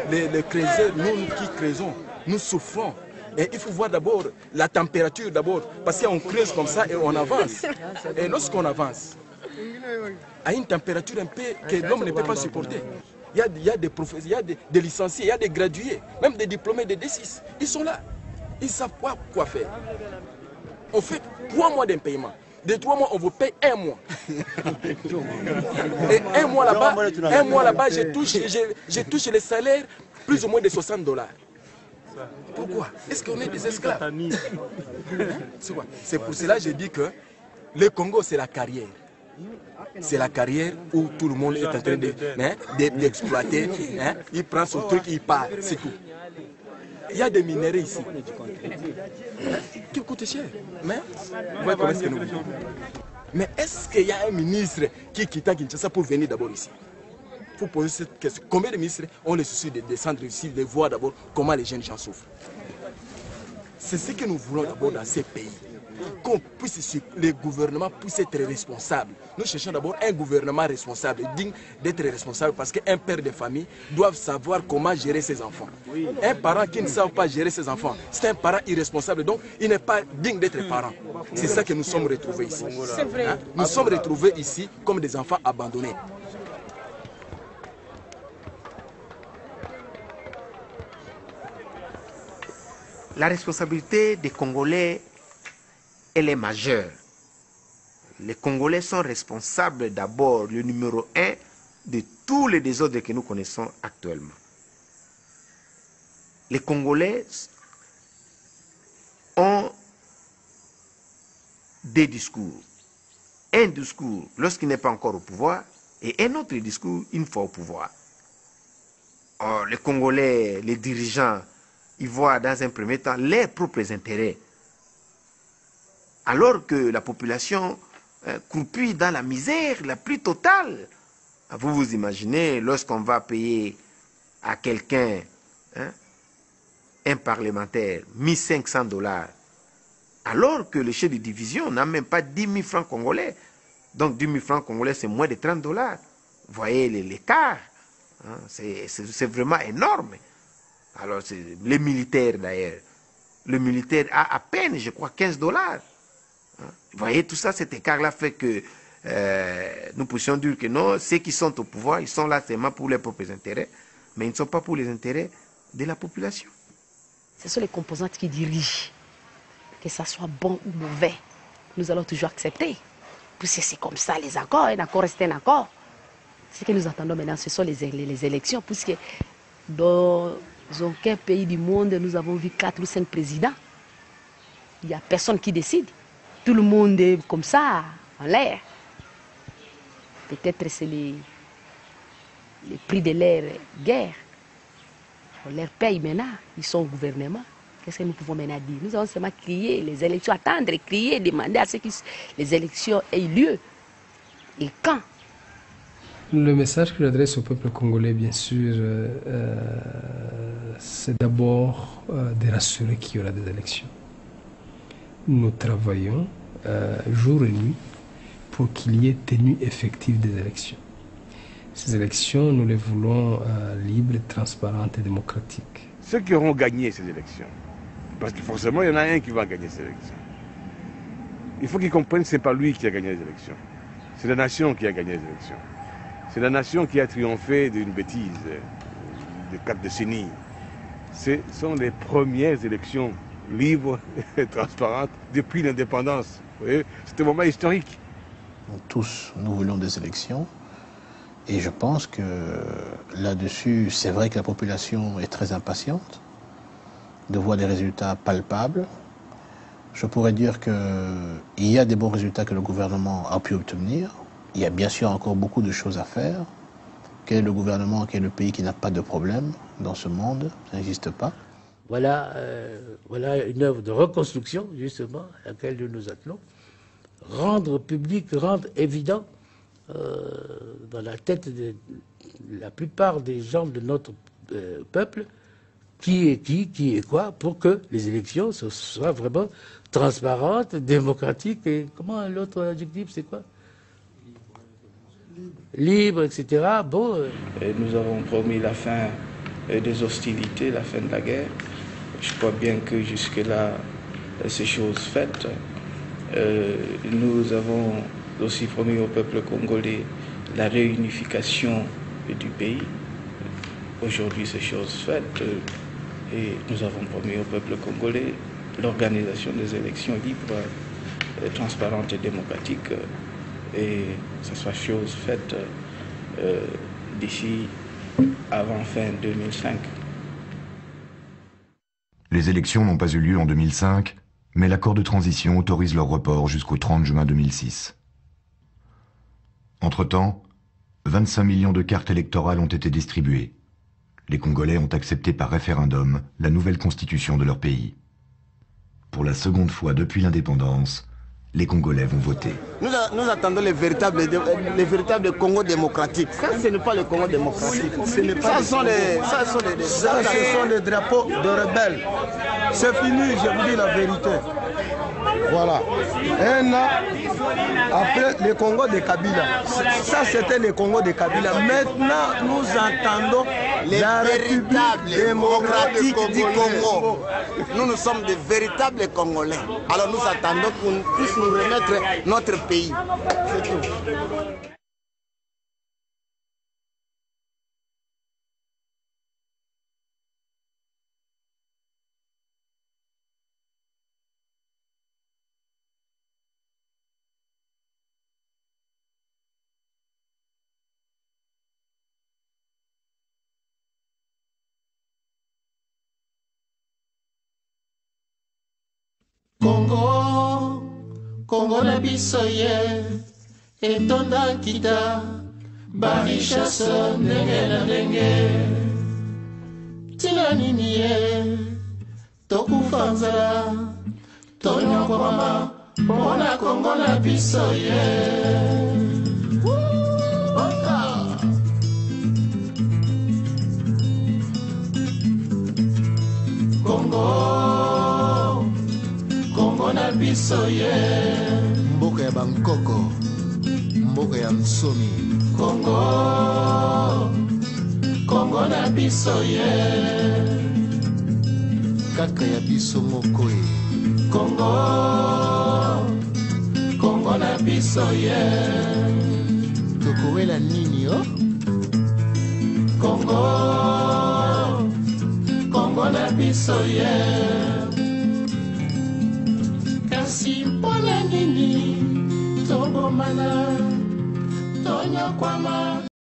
Les creuseurs, nous qui creusons, nous souffrons. Et il faut voir d'abord la température d'abord, parce qu'on creuse comme ça et on avance. Et lorsqu'on avance, à une température un peu que l'homme ne peut pas supporter, il y a des professeurs, il y a des licenciés, il y a des gradués, même des diplômés de D6. Ils sont là, ils ne savent pas quoi faire. On fait 3 mois d'impayement. De 3 mois, on vous paye 1 mois. Et un mois là-bas, je touche les salaires plus ou moins de $60. Pourquoi? Est-ce qu'on est des esclaves? C'est pour cela que je dis que le Congo, c'est la carrière. C'est la carrière où tout le monde est en train d'exploiter. Il prend son truc, il part, c'est tout. Il y a des minéraux ici qui coûtent cher. Mais comment est-ce que nous vivons? Mais est-ce qu'il y a un ministre qui quitte Kinshasa pour venir d'abord ici? Il faut poser cette question. Combien de ministres ont le souci de descendre ici, de voir d'abord comment les jeunes gens souffrent? C'est ce que nous voulons d'abord dans ces pays. Qu'on puisse, les gouvernements puissent être responsables. Nous cherchons d'abord un gouvernement responsable, digne d'être responsable, parce qu'un père de famille doit savoir comment gérer ses enfants. Un parent qui ne sait pas gérer ses enfants, c'est un parent irresponsable, donc il n'est pas digne d'être parent. C'est ça que nous sommes retrouvés ici. C'est vrai. Nous sommes retrouvés ici comme des enfants abandonnés. La responsabilité des Congolais, elle est majeure. Les Congolais sont responsables d'abord, le numéro 1, de tous les désordres que nous connaissons actuellement. Les Congolais ont des discours. Un discours lorsqu'il n'est pas encore au pouvoir et un autre discours une fois au pouvoir. Or, les Congolais, les dirigeants, ils voient dans un premier temps leurs propres intérêts. Alors que la population croupis dans la misère la plus totale. Vous vous imaginez, lorsqu'on va payer à quelqu'un, un parlementaire, 1500 $, alors que le chef de division n'a même pas 10 000 francs congolais. Donc 10 000 francs congolais, c'est moins de 30 $. Vous voyez l'écart, c'est vraiment énorme. Alors, les militaires d'ailleurs, le militaire a à peine, je crois, 15 $. Vous voyez, tout ça, cet écart-là fait que nous puissions dire que non, ceux qui sont au pouvoir, ils sont là seulement pour leurs propres intérêts, mais ils ne sont pas pour les intérêts de la population. Ce sont les composantes qui dirigent. Que ça soit bon ou mauvais, nous allons toujours accepter. Puisque c'est comme ça, les accords, un accord reste un accord. Ce que nous attendons maintenant, ce sont les élections, puisque dans aucun pays du monde, nous avons vu 4 ou 5 présidents. Il n'y a personne qui décide. Tout le monde est comme ça, en l'air. Peut-être c'est les prix de leur guerre. On leur paye maintenant, ils sont au gouvernement. Qu'est-ce que nous pouvons maintenant dire? Nous allons seulement crier les élections, attendre, crier, demander à ce que les élections aient lieu. Et quand? Le message que j'adresse au peuple congolais, bien sûr, c'est d'abord de rassurer qu'il y aura des élections. Nous travaillons jour et nuit pour qu'il y ait tenue effective des élections. Ces élections, nous les voulons libres, transparentes et démocratiques. Ceux qui auront gagné ces élections, parce que forcément, il y en a un qui va gagner ces élections. Il faut qu'ils comprennent que ce n'est pas lui qui a gagné les élections. C'est la nation qui a gagné les élections. C'est la nation qui a triomphé d'une bêtise de 4 décennies. Ce sont les premières élections libres et transparentes depuis l'indépendance. C'est un moment historique. Tous, nous voulons des élections. Et je pense que là-dessus, c'est vrai que la population est très impatiente de voir des résultats palpables. Je pourrais dire qu'il y a des bons résultats que le gouvernement a pu obtenir. Il y a bien sûr encore beaucoup de choses à faire. Quel est le gouvernement, quel est le pays qui n'a pas de problème dans ce monde? Ça n'existe pas. Voilà, voilà une œuvre de reconstruction, justement, à laquelle nous nous attelons. Rendre public, rendre évident dans la tête de la plupart des gens de notre peuple qui est quoi, pour que les élections soient vraiment transparentes, démocratiques et comment l'autre adjectif c'est quoi? Libre, etc. Bon. Et nous avons promis la fin des hostilités, la fin de la guerre. Je crois bien que jusque-là, c'est chose faite. Nous avons aussi promis au peuple congolais la réunification du pays. Aujourd'hui, c'est chose faite. Et nous avons promis au peuple congolais l'organisation des élections libres, transparentes et démocratiques. Et ça soit chose faite d'ici avant fin 2005. Les élections n'ont pas eu lieu en 2005, mais l'accord de transition autorise leur report jusqu'au 30 juin 2006. Entre-temps, 25 millions de cartes électorales ont été distribuées. Les Congolais ont accepté par référendum la nouvelle constitution de leur pays. Pour la seconde fois depuis l'indépendance, les Congolais vont voter. Nous attendons les véritables Congo démocratiques. Ça, ce n'est pas le Congo démocratique. Ça, ce sont les drapeaux de rebelles. C'est fini, je vous dis la vérité. Voilà. Un an après le Congo de Kabila. Ça, c'était le Congo de Kabila. Maintenant, nous entendons les véritables démocratiques du Congo. Nous sommes des véritables Congolais. Alors nous attendons qu'on puisse nous remettre notre pays. C'est tout. Congo, Congo na biso ye, etonda kita, barichaso ndenge na ndenge. Tina nini ye, tokufa nzala, tonyokwama, Mpona Kongo na biso ye. Kongo, Kongo na biso ye. Mboka ya Bangkoko, mboka ya Msomi. Kongo, Kongo na biso ye. Kaka ya biso moko ye. Kongo, Kongo na biso ye. Tokowela nini yo? Kongo, Kongo na biso ye. Kasi mpona nini tobomana, tonyokwama.